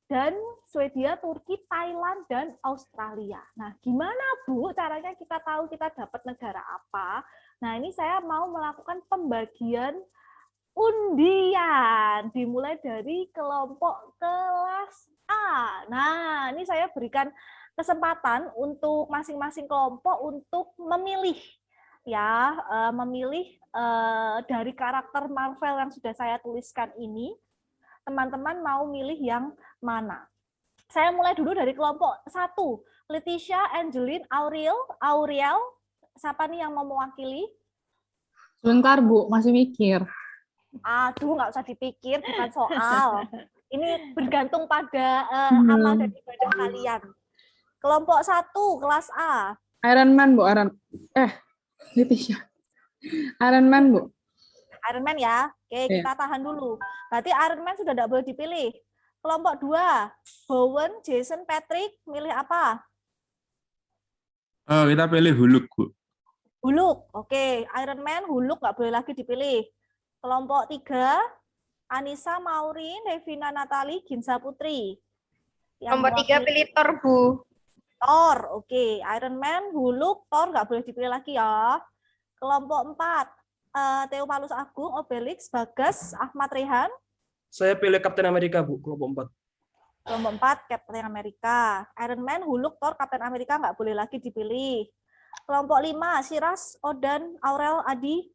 dan Swedia, Turki, Thailand, dan Australia. Nah, gimana Bu caranya kita tahu kita dapat negara apa? Nah, ini saya mau melakukan pembagian undian, dimulai dari kelompok kelas A. Nah, ini saya berikan kesempatan untuk masing-masing kelompok untuk memilih ya, dari karakter Marvel yang sudah saya tuliskan ini, teman-teman mau milih yang mana? Saya mulai dulu dari kelompok 1, Leticia, Angeline, Auriel, siapa nih yang mau mewakili? Sebentar Bu, masih mikir. Aduh, nggak usah dipikir, bukan soal. Ini bergantung pada amal dan ibadah kalian. Kelompok 1, kelas A. Iron Man Bu, Leticia. Iron Man, Bu. Iron Man ya. Oke, kita tahan dulu. Berarti Iron Man sudah tidak boleh dipilih. Kelompok 2, Bowen, Jason, Patrick, milih apa? Kita pilih Hulk, Bu. Hulk. Oke, Iron Man, Hulk nggak boleh lagi dipilih. Kelompok 3, Anissa, Maureen, Devina, Natali, Ginza Putri. Nomor 3 pilih Thor, Bu. Thor, oke. Iron Man, Hulk, Thor nggak boleh dipilih lagi ya. Kelompok 4, Theo Malus Agung, Obelix, Bagas, Ahmad Rehan. Saya pilih Kapten Amerika, Bu, kelompok 4. Kelompok 4, Captain Amerika. Iron Man, Hulk, Thor, Captain Amerika nggak boleh lagi dipilih. Kelompok 5, Siras, Odan, Aurel, Adi.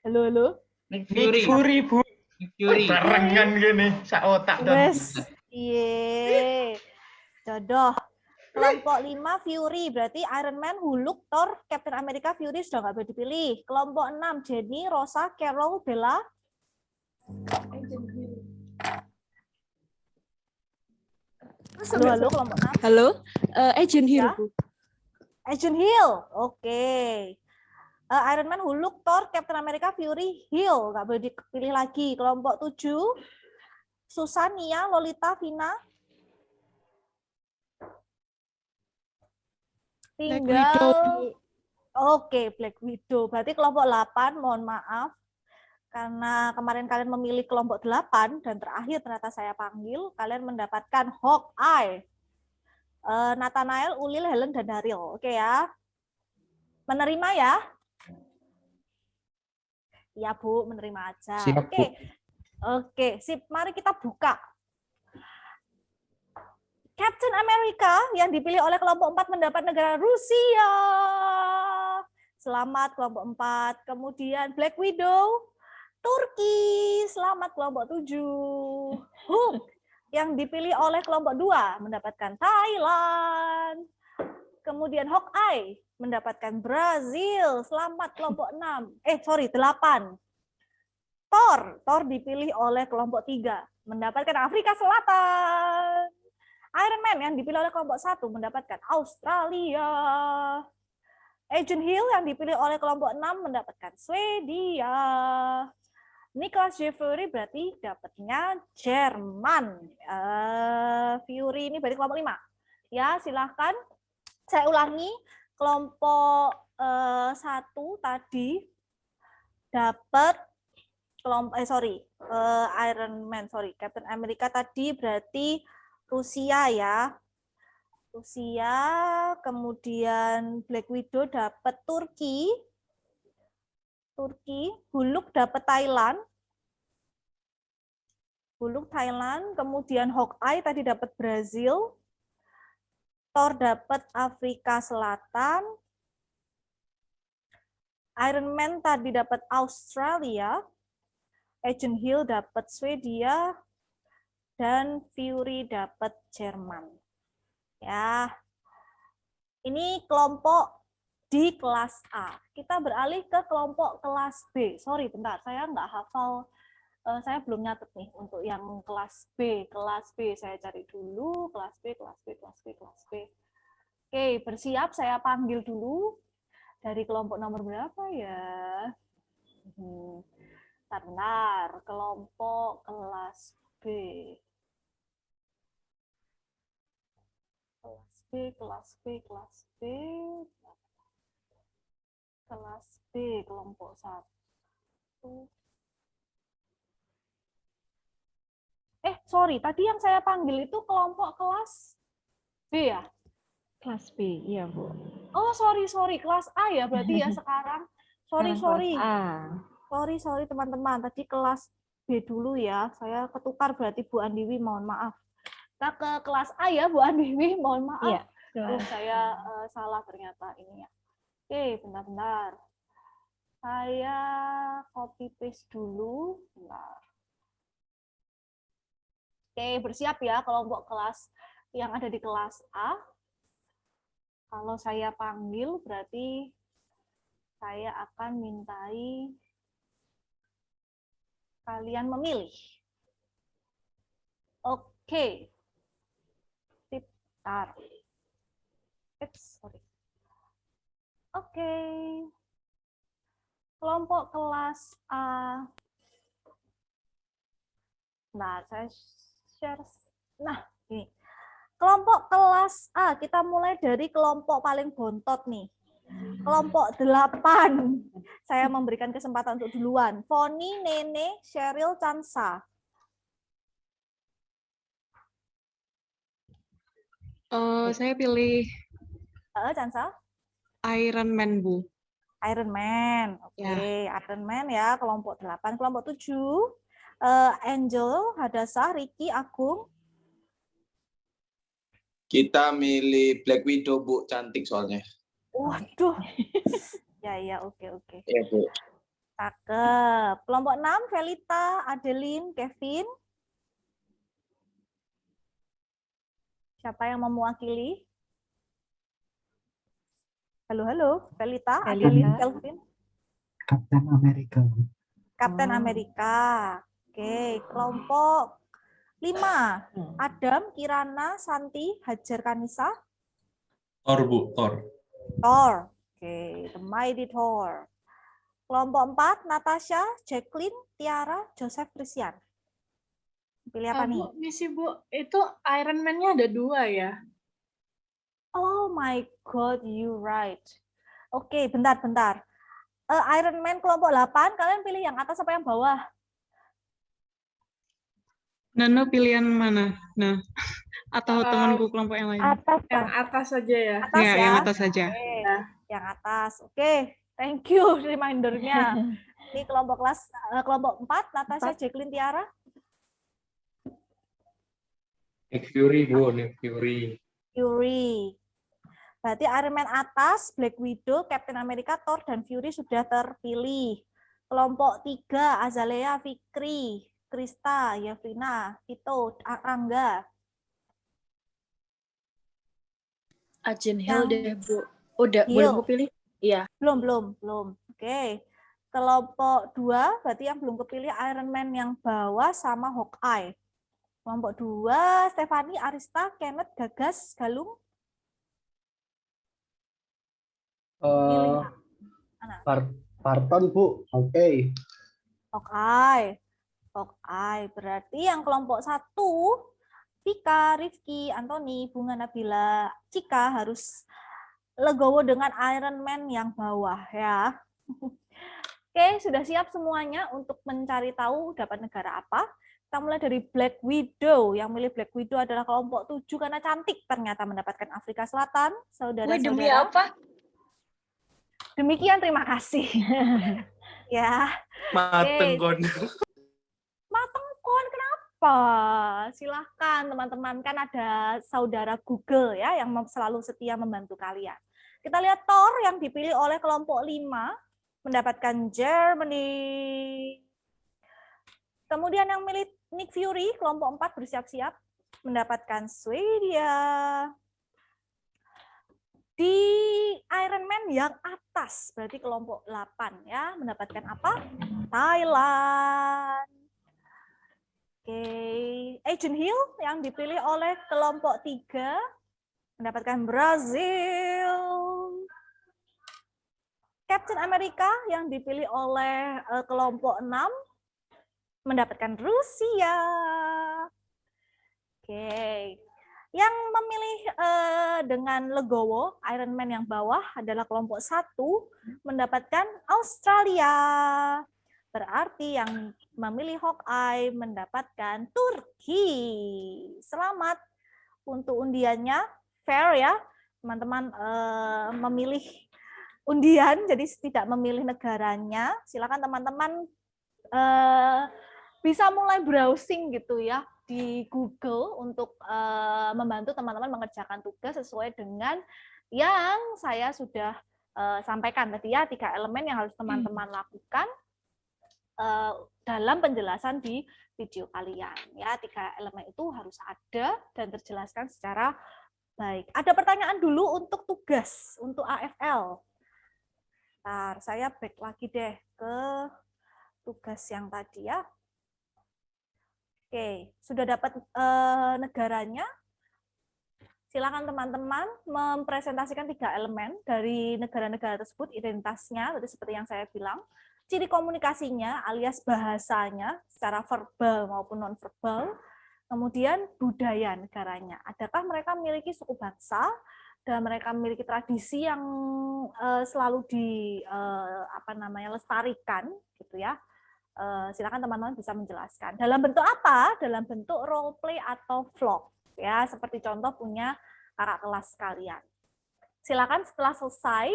Halo. Nick Fury, Bu. Nick Fury. Barengan gini, sak otak tuh. Wes. Iye. Jodoh. Kelompok 5 Fury, berarti Iron Man, Hulk, Thor, Captain America, Fury sudah nggak boleh dipilih. Kelompok 6 Jenny, Rosa, Carol, Bella. Halo, kelompok 6. Halo, Agent Hill, Ya. Bu. Agent Hill, oke. Iron Man, Hulk, Thor, Captain America, Fury, Hill. Nggak boleh dipilih lagi. Kelompok 7, Susania, Lolita, Vina. Tinggal, oke, Black Widow. Berarti kelompok 8, mohon maaf. Karena kemarin kalian memilih kelompok 8, dan terakhir ternyata saya panggil, kalian mendapatkan Hawkeye. Nathanael, Ulil, Helen, dan Daryl. Oke ya. Menerima ya? Ya Bu, menerima aja. Siap, Bu. Oke, sip. Mari kita buka. Captain America yang dipilih oleh kelompok 4 mendapat negara Rusia. Selamat kelompok 4. Kemudian Black Widow, Turki. Selamat kelompok 7. Hulk yang dipilih oleh kelompok 2 mendapatkan Thailand. Kemudian Hawkeye mendapatkan Brazil. Selamat kelompok 8. Thor dipilih oleh kelompok 3 mendapatkan Afrika Selatan. Iron Man yang dipilih oleh kelompok 1 mendapatkan Australia. Agent Hill yang dipilih oleh kelompok 6 mendapatkan Swedia. Nicholas J. Fury berarti dapatnya Jerman. Fury ini berarti kelompok 5. Ya, silahkan. Saya ulangi, kelompok 1 tadi dapat Captain America tadi berarti Rusia ya. Rusia, kemudian Black Widow dapat Turki. Hulk dapat Thailand. Kemudian Hawkeye tadi dapat Brazil. Thor dapat Afrika Selatan. Iron Man tadi dapat Australia. Agent Hill dapat Swedia. Dan Fury dapat Jerman. Ya. Ini kelompok di kelas A. Kita beralih ke kelompok kelas B. Sorry, bentar. Saya nggak hafal. Saya belum nyatet nih untuk yang kelas B. Kelas B saya cari dulu. Kelas B. Oke, bersiap. Saya panggil dulu. Dari kelompok nomor berapa ya? Bentar. Kelompok kelas B. Kelas B, kelompok 1. Sorry, tadi yang saya panggil itu kelompok kelas B ya? Kelas B, iya Bu. Oh, sorry, kelas A ya berarti ya sekarang. Sorry. Kelas A. Sorry teman-teman, tadi kelas B dulu ya. Saya ketukar berarti Bu Andiwi, mohon maaf. Kita ke kelas A ya Bu Andiwi, mohon maaf. Iya. Saya salah ternyata ini ya. Oke, bentar. Saya copy paste dulu. Bentar. Oke, bersiap ya kelompok kelas yang ada di kelas A. Kalau saya panggil berarti saya akan mintai kalian memilih. Oke. Bentar. Oke. Kelompok kelas A. Nah, saya share. Nah, ini. Kelompok kelas A, kita mulai dari kelompok paling bontot nih. Kelompok 8. Saya memberikan kesempatan untuk duluan. Foni, Nene, Cheryl, Chansa. Saya pilih Chansa? Iron Man, Bu. Iron Man. Oke, Iron Man ya, kelompok 8. Kelompok 7. Angel, Hadasa, Ricky, Agung. Kita milih Black Widow, Bu. Cantik soalnya. Waduh. Ya, oke. Iya, Bu. Cakep. Kelompok 6, Velita, Adeline, Kevin. Siapa yang mau mewakili? Halo, Velita, Adeline, Kelvin. Kapten Amerika. Kapten Amerika. Oke, kelompok 5, Adam, Kirana, Santi, Hajar Kanisa. Thor, Bu, Thor. Thor. Oke, the mighty Thor. Kelompok 4, Natasha, Jacqueline, Tiara, Joseph, Christian. Pilih apa nih? Bu, misi Bu, itu Iron Man-nya ada 2 ya? Oh my God, you right. Oke, bentar. Iron Man kelompok 8, kalian pilih yang atas apa yang bawah? Nano pilihan mana? Nah, atau temanku kelompok yang lain? Yang atas saja ya? Atas Ya, ya? yang atas saja. Oke, yang atas. Oke, thank you reminder-nya. Ini kelompok 4, Natasha, Jacqueline, Tiara. Nick Fury, Bu, Nick Fury. Fury. Berarti Iron Man atas, Black Widow, Captain America, Thor, dan Fury sudah terpilih. Kelompok 3, Azalea, Fikri, Krista, Yafrina, Tito, Rangga. Agent Hill deh, Bu. Udah, boleh mau pilih? Iya. Belum. Oke. Kelompok 2, berarti yang belum kepilih Iron Man yang bawah sama Hawkeye. Kelompok 2, Stefani, Arista, Kenneth, Gagas, Galung. Parton, Bu. Oke. Hawkeye. Berarti yang kelompok 1, Vika, Rifki, Anthony, Bunga, Nabila, Cika harus legowo dengan Iron Man yang bawah ya. Oke, sudah siap semuanya untuk mencari tahu dapat negara apa? Kita mulai dari Black Widow. Yang milih Black Widow adalah kelompok 7 karena cantik ternyata mendapatkan Afrika Selatan. Saudara-saudara. Demi apa? Demikian, terima kasih. Ya. Matengkon. Matengkon, kenapa? Silahkan teman-teman, kan ada saudara Google ya yang selalu setia membantu kalian. Kita lihat Thor yang dipilih oleh kelompok 5 mendapatkan Germany. Kemudian yang milih Nick Fury, kelompok 4 bersiap-siap mendapatkan Swedia. Di Iron Man yang atas, berarti kelompok 8 ya, mendapatkan apa? Thailand. Oke, Agent Hill yang dipilih oleh kelompok 3 mendapatkan Brazil. Captain America yang dipilih oleh kelompok 6 mendapatkan Rusia. Oke. Yang memilih dengan legowo Iron Man yang bawah adalah kelompok 1 mendapatkan Australia. Berarti yang memilih Hawkeye mendapatkan Turki. Selamat untuk undiannya, fair ya. Teman-teman memilih undian, jadi tidak memilih negaranya. Silakan teman-teman bisa mulai browsing gitu ya di Google untuk membantu teman-teman mengerjakan tugas sesuai dengan yang saya sudah sampaikan tadi ya, 3 elemen yang harus teman-teman lakukan dalam penjelasan di video kalian ya. 3 elemen itu harus ada dan terjelaskan secara baik. Ada pertanyaan dulu untuk tugas untuk AFL. Bentar, saya back lagi deh ke tugas yang tadi ya. Oke, sudah dapat negaranya. Silakan teman-teman mempresentasikan 3 elemen dari negara-negara tersebut, identitasnya, tadi seperti yang saya bilang, ciri komunikasinya alias bahasanya secara verbal maupun non-verbal, kemudian budaya negaranya. Adakah mereka memiliki suku bangsa dan mereka memiliki tradisi yang selalu lestarikan gitu ya. Silakan teman-teman bisa menjelaskan. Dalam bentuk apa? Dalam bentuk role play atau vlog. Ya, seperti contoh punya kakak kelas kalian. Silakan setelah selesai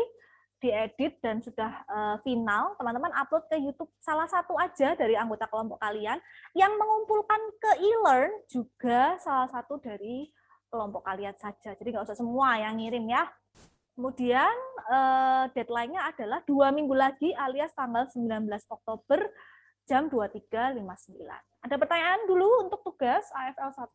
diedit dan sudah final, teman-teman upload ke YouTube salah satu aja dari anggota kelompok kalian. Yang mengumpulkan ke e-learn juga salah satu dari kelompok kalian saja. Jadi nggak usah semua yang ngirim ya. Kemudian deadline-nya adalah 2 minggu lagi alias tanggal 19 Oktober jam 23.59. Ada pertanyaan dulu untuk tugas AFL 1?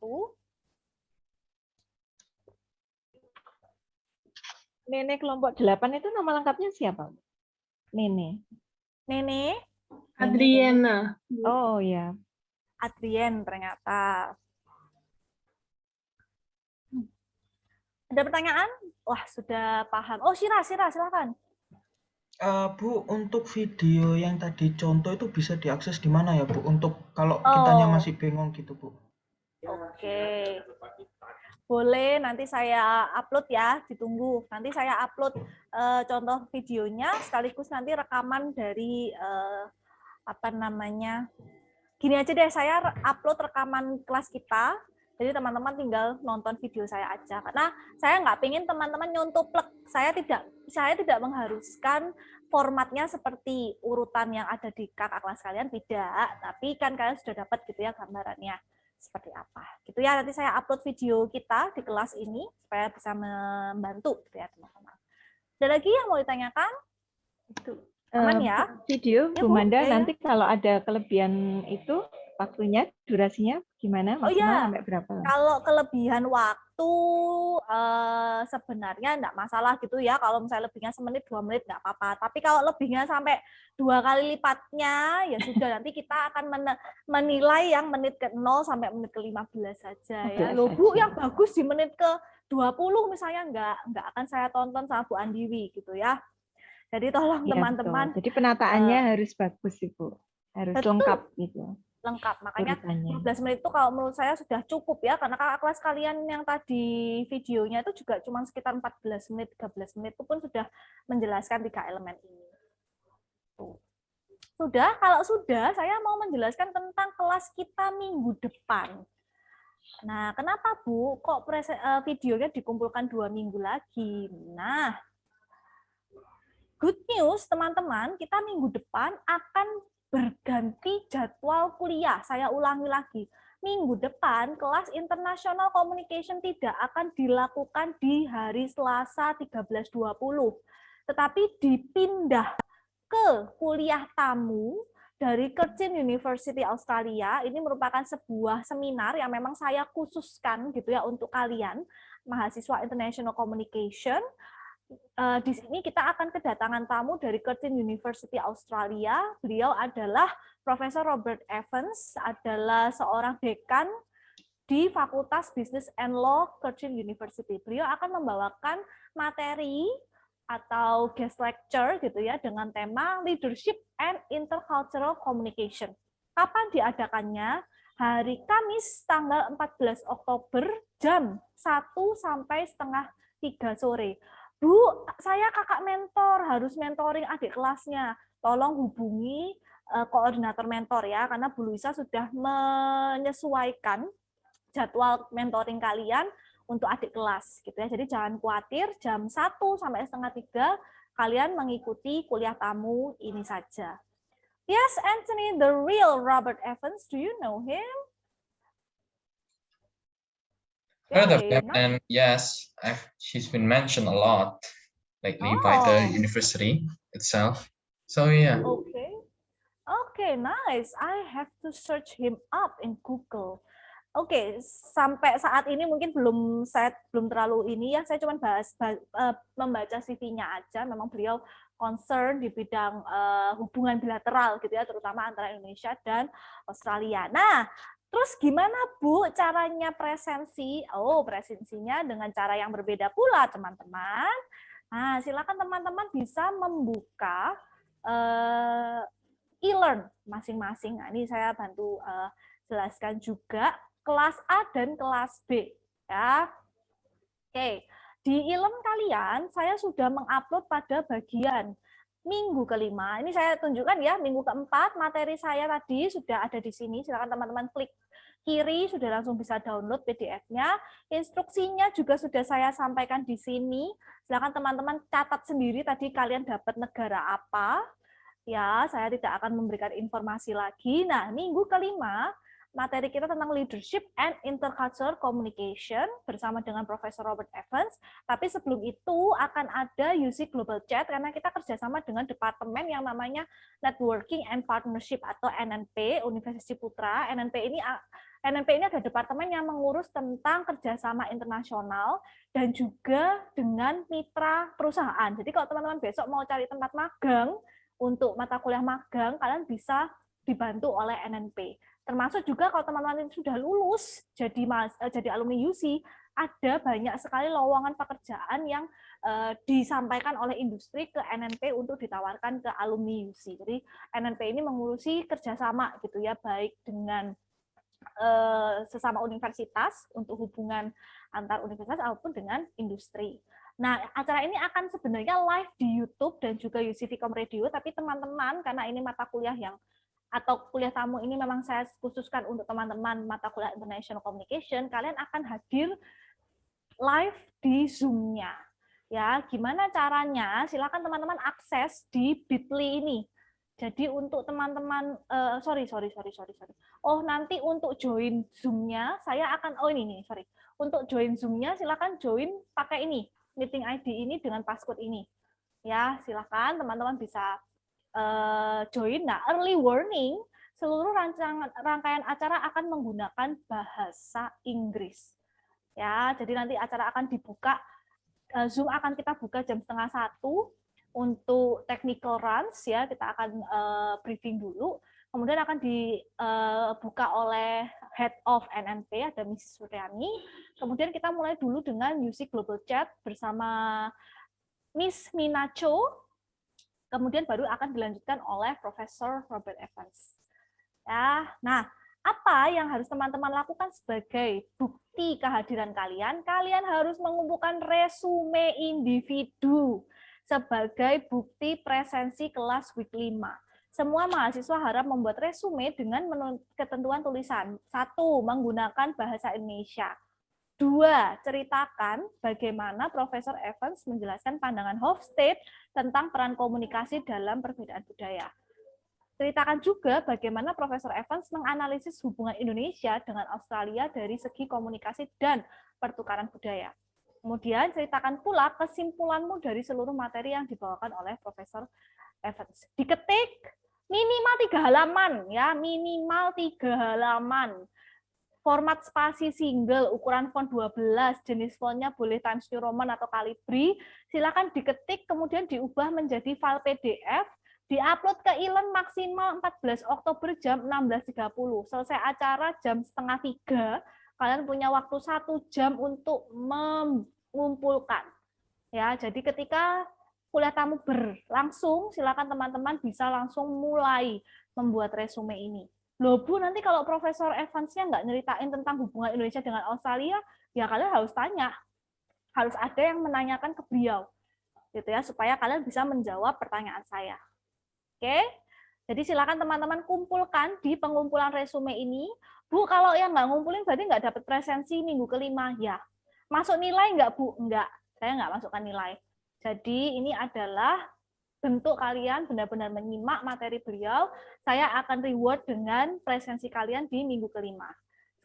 Nene kelompok 8 itu nama lengkapnya siapa? Nene. Nene? Adriana. Oh ya. Adrien ternyata. Ada pertanyaan? Wah, sudah paham. Oh, Syira, silakan. Bu, untuk video yang tadi contoh itu bisa diakses di mana ya, Bu? Untuk kalau kitanya masih bingung gitu, Bu. Oke. Boleh, nanti saya upload ya, ditunggu. Nanti saya upload contoh videonya, sekaligus nanti rekaman dari gini aja deh, saya upload rekaman kelas kita. Jadi teman-teman tinggal nonton video saya aja, karena saya nggak pengen teman-teman nyontoplek. Saya tidak mengharuskan formatnya seperti urutan yang ada di kakak kelas kalian, tidak. Tapi kan kalian sudah dapat gitu ya gambarannya seperti apa. Gitu ya, nanti saya upload video kita di kelas ini supaya bisa membantu gitu ya teman-teman. Ada lagi yang mau ditanyakan? Itu aman ya? Video Ya, Bu Manda, ya. nanti kalau ada kelebihan itu waktunya, durasinya gimana? Maksimal sampai berapa? Kalau kelebihan waktu sebenarnya enggak masalah gitu ya. Kalau misalnya lebihnya 1 menit, 2 menit enggak apa-apa. Tapi kalau lebihnya sampai 2 kali lipatnya, ya sudah nanti kita akan menilai yang menit ke-0 sampai menit ke-15 saja ya. Loh Bu, yang bagus di menit ke-20 misalnya enggak akan saya tonton sama Bu Andiwi gitu ya. Jadi tolong Ya, teman-teman. betul. Jadi penataannya harus bagus Ibu. Harus lengkap gitu. Lengkap. Makanya urutannya. 15 menit itu kalau menurut saya sudah cukup ya, karena kakak kelas kalian yang tadi videonya itu juga cuma sekitar 14 menit, 13 menit itu pun sudah menjelaskan 3 elemen ini. Sudah, kalau sudah, saya mau menjelaskan tentang kelas kita minggu depan. Nah, kenapa Bu, kok videonya dikumpulkan 2 minggu lagi? Nah, good news teman-teman, kita minggu depan akan berganti jadwal kuliah. Saya ulangi lagi. Minggu depan kelas International Communication tidak akan dilakukan di hari Selasa 13.20, tetapi dipindah ke kuliah tamu dari Curtin University Australia. Ini merupakan sebuah seminar yang memang saya khususkan gitu ya untuk kalian mahasiswa International Communication. Di sini kita akan kedatangan tamu dari Curtin University Australia. Beliau adalah Profesor Robert Evans, adalah seorang dekan di Fakultas Business and Law Curtin University. Beliau akan membawakan materi atau guest lecture gitu ya dengan tema Leadership and Intercultural Communication. Kapan diadakannya? Hari Kamis tanggal 14 Oktober jam 1 sampai setengah 3 sore. Bu, saya kakak mentor, harus mentoring adik kelasnya. Tolong hubungi koordinator mentor ya, karena Bu Luisa sudah menyesuaikan jadwal mentoring kalian untuk adik kelas gitu ya. Jadi jangan khawatir, jam 1 sampai setengah 3 kalian mengikuti kuliah tamu ini saja. Yes, Anthony, the real Robert Evans, do you know him? Heard of them, and yes, she's been mentioned a lot lately by the university itself. So yeah. Okay, nice. I have to search him up in Google. Oke, sampai saat ini mungkin belum terlalu ini ya. Saya cuma membaca CV-nya aja. Memang beliau concern di bidang hubungan bilateral gitu ya, terutama antara Indonesia dan Australia. Nah, terus gimana Bu caranya presensi? Oh, presensinya dengan cara yang berbeda pula, teman-teman. Nah, silakan teman-teman bisa membuka e-learn masing-masing. Nah, ini saya bantu jelaskan juga kelas A dan kelas B. Ya. Oke, di e-learn kalian saya sudah mengupload pada bagian minggu kelima. Ini saya tunjukkan ya, minggu keempat materi saya tadi sudah ada di sini. Silakan teman-teman klik kiri, sudah langsung bisa download PDF-nya. Instruksinya juga sudah saya sampaikan di sini. Silakan teman-teman catat sendiri tadi kalian dapat negara apa. Ya, saya tidak akan memberikan informasi lagi. Nah, minggu kelima materi kita tentang leadership and intercultural communication bersama dengan Profesor Robert Evans. Tapi sebelum itu akan ada UC Global Chat karena kita kerjasama dengan departemen yang namanya Networking and Partnership atau NNP, Universitas Putra. NNP ini ada departemen yang mengurus tentang kerjasama internasional dan juga dengan mitra perusahaan. Jadi kalau teman-teman besok mau cari tempat magang untuk mata kuliah magang, kalian bisa dibantu oleh NNP. Termasuk juga kalau teman-teman sudah lulus jadi alumni UC, ada banyak sekali lowongan pekerjaan yang disampaikan oleh industri ke NNP untuk ditawarkan ke alumni UC. Jadi NNP ini mengurusi kerjasama gitu ya, baik dengan sesama universitas untuk hubungan antar universitas maupun dengan industri. Nah, acara ini akan sebenarnya live di YouTube dan juga UC Vcom Radio, tapi teman-teman karena ini mata kuliah atau kuliah tamu ini memang saya khususkan untuk teman-teman mata kuliah International Communication, kalian akan hadir live di Zoom-nya. Ya, gimana caranya? Silakan teman-teman akses di Bitly ini. Jadi untuk teman-teman, Oh, nanti untuk join Zoom-nya, saya akan, Untuk join Zoom-nya, silakan join pakai ini, meeting ID ini dengan passcode ini. Ya, silakan teman-teman bisa join. Nah, early warning, seluruh rangkaian acara akan menggunakan bahasa Inggris. Ya, jadi nanti acara akan dibuka, Zoom akan kita buka jam 12:30 untuk technical runs, ya kita akan briefing dulu. Kemudian akan dibuka oleh Head of NNP, ada Mrs. Suryani. Kemudian kita mulai dulu dengan UC Global Chat bersama Miss Minacho. Kemudian baru akan dilanjutkan oleh Profesor Robert Evans. Ya, nah, apa yang harus teman-teman lakukan sebagai bukti kehadiran kalian? Kalian harus mengumpulkan resume individu sebagai bukti presensi kelas week 5. Semua mahasiswa harap membuat resume dengan ketentuan tulisan. 1. Menggunakan bahasa Indonesia. 2. Ceritakan bagaimana Profesor Evans menjelaskan pandangan Hofstede tentang peran komunikasi dalam perbedaan budaya. Ceritakan juga bagaimana Profesor Evans menganalisis hubungan Indonesia dengan Australia dari segi komunikasi dan pertukaran budaya. Kemudian ceritakan pula kesimpulanmu dari seluruh materi yang dibawakan oleh Profesor Evans. Diketik minimal 3 halaman, ya, minimal 3 halaman. Format spasi single, ukuran font 12, jenis fontnya boleh Times New Roman atau Calibri. Silakan diketik, kemudian diubah menjadi file PDF, diupload ke Elon maksimal 14 Oktober jam 16.30. Selesai acara jam 2:30, kalian punya waktu 1 jam untuk mengumpulkan. Ya, jadi ketika kuliah tamu berlangsung, silakan teman-teman bisa langsung mulai membuat resume ini. Loh Bu, nanti kalau Profesor Evans-nya nggak nyeritain tentang hubungan Indonesia dengan Australia, ya kalian harus tanya. Harus ada yang menanyakan ke beliau. Gitu ya, supaya kalian bisa menjawab pertanyaan saya. Oke? Jadi silakan teman-teman kumpulkan di pengumpulan resume ini. Bu, kalau yang nggak ngumpulin berarti nggak dapat presensi minggu ke-5. Ya. Masuk nilai nggak Bu? Nggak. Saya nggak masukkan nilai. Jadi ini adalah bentuk kalian benar-benar menyimak materi beliau, saya akan reward dengan presensi kalian di minggu ke-5.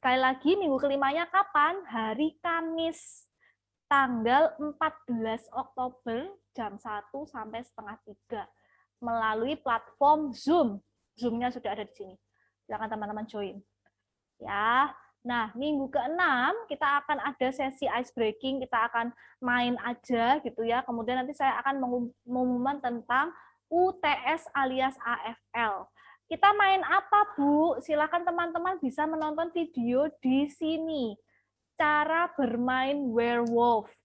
Sekali lagi, minggu ke-5-nya kapan? Hari Kamis, tanggal 14 Oktober, jam 1 sampai 2:30, melalui platform Zoom. Zoom-nya sudah ada di sini. Silakan teman-teman join. Ya. Nah, minggu ke-6 kita akan ada sesi ice breaking, kita akan main aja gitu ya. Kemudian nanti saya akan mengumumkan tentang UTS alias AFL. Kita main apa, Bu? Silakan teman-teman bisa menonton video di sini. Cara bermain werewolf.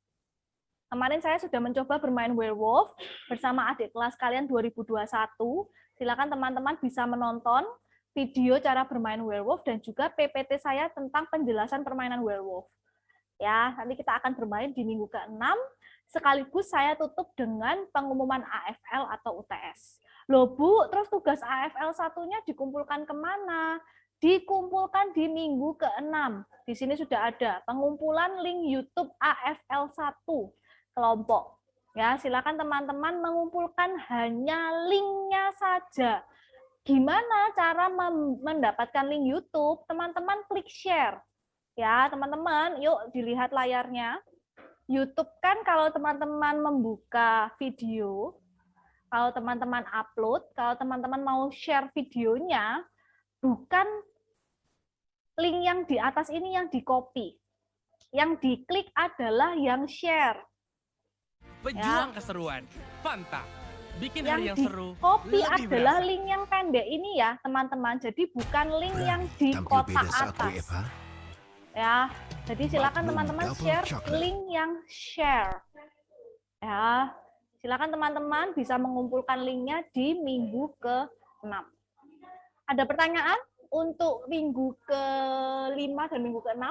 Kemarin saya sudah mencoba bermain werewolf bersama adik kelas kalian 2021. Silakan teman-teman bisa menonton video cara bermain werewolf dan juga PPT saya tentang penjelasan permainan werewolf. Ya, nanti kita akan bermain di minggu ke-6, sekaligus saya tutup dengan pengumuman AFL atau UTS. Loh Bu, terus tugas AFL satunya dikumpulkan kemana? Dikumpulkan di minggu ke-6. Di sini sudah ada pengumpulan link YouTube AFL 1 kelompok. Ya, silakan teman-teman mengumpulkan hanya linknya saja. Gimana cara mendapatkan link YouTube? Teman-teman klik share. Ya, teman-teman, yuk dilihat layarnya. YouTube kan kalau teman-teman membuka video, kalau teman-teman upload, kalau teman-teman mau share videonya, bukan link yang di atas ini yang di-copy. Yang diklik adalah yang share. Pejuang keseruan, Fanta. Bikin Yang hari yang seru, di-copy lebih adalah berasa. link yang pendek ini ya, teman-teman. Jadi bukan link yang di kotak atas. Ya, jadi silakan teman-teman share link yang share. Ya, silakan teman-teman bisa mengumpulkan linknya di minggu ke-6. Ada pertanyaan untuk minggu ke-5 dan minggu ke-6?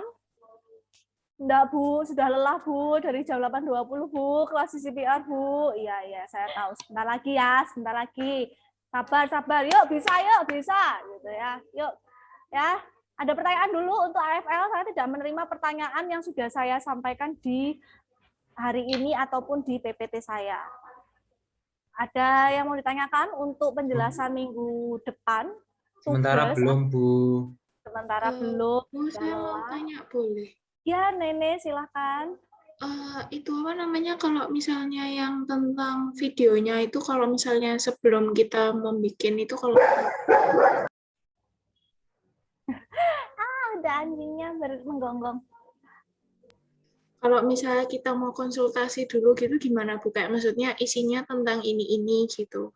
Enggak, Bu. Sudah lelah, Bu. Dari jam 8.20, Bu. Kelas CPR, Bu. Iya, saya tahu. Sebentar lagi ya, sebentar lagi. Sabar. Yuk, bisa. Gitu ya. Yuk. Ya. Ada pertanyaan dulu untuk AFL. Saya tidak menerima pertanyaan yang sudah saya sampaikan di hari ini ataupun di PPT saya. Ada yang mau ditanyakan untuk penjelasan minggu depan? Sementara Tugas. belum, Bu. Sementara belum. Bu, saya mau tanya boleh? Ya, Nenek, silakan. Itu apa namanya, kalau misalnya yang tentang videonya itu, kalau misalnya sebelum kita membuat itu, kalau Ada anjingnya menggonggong. kalau misalnya kita mau konsultasi dulu gitu gimana, Bu? Kayak maksudnya isinya tentang ini gitu.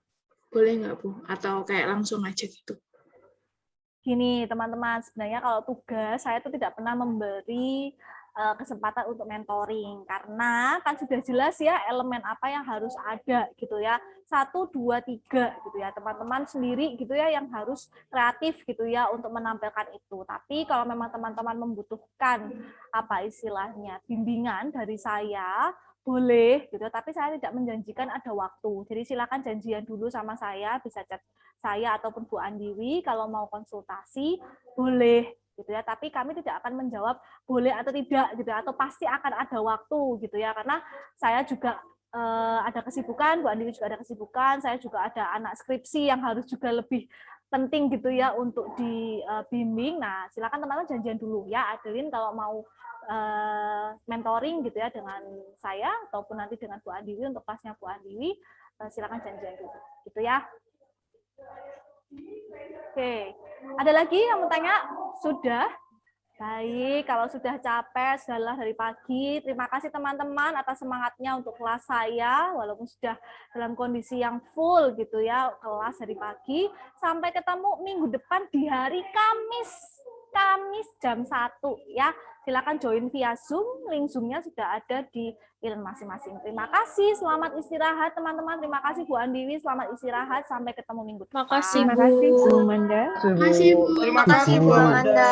Boleh nggak, Bu? Atau kayak langsung aja gitu? Gini, teman-teman, sebenarnya kalau tugas, saya itu tidak pernah memberi kesempatan untuk mentoring. Karena kan sudah jelas ya elemen apa yang harus ada gitu ya. 1, 2, 3 gitu ya. Teman-teman sendiri gitu ya yang harus kreatif gitu ya untuk menampilkan itu. Tapi kalau memang teman-teman membutuhkan apa istilahnya bimbingan dari saya, boleh gitu. Tapi saya tidak menjanjikan ada waktu. Jadi silakan janjian dulu sama saya, bisa chat saya ataupun Bu Andiwi kalau mau konsultasi, boleh gitu ya, tapi kami tidak akan menjawab boleh atau tidak gitu atau pasti akan ada waktu gitu ya, karena saya juga ada kesibukan, Bu Andiwi juga ada kesibukan, saya juga ada anak skripsi yang harus juga lebih penting gitu ya untuk dibimbing. Nah, silakan teman-teman janjian dulu ya, Adeline kalau mau mentoring gitu ya dengan saya ataupun nanti dengan Bu Andiwi untuk kelasnya Bu Andiwi, silakan janjian dulu gitu ya. Oke, ada lagi yang mau tanya? Sudah? Baik, kalau sudah capek, sudah lelah dari pagi. Terima kasih teman-teman atas semangatnya untuk kelas saya, walaupun sudah dalam kondisi yang full gitu ya, kelas dari pagi. Sampai ketemu minggu depan di hari Kamis jam 1 ya. Silakan join via Zoom, link Zoom-nya sudah ada di ilmu masing-masing. Terima kasih, selamat istirahat teman-teman. Terima kasih Bu Andiwi, selamat istirahat. Sampai ketemu minggu depan. Makasih, Terima kasih, Bu Manda. Makasih, Bu. Terima kasih, Bu Amanda.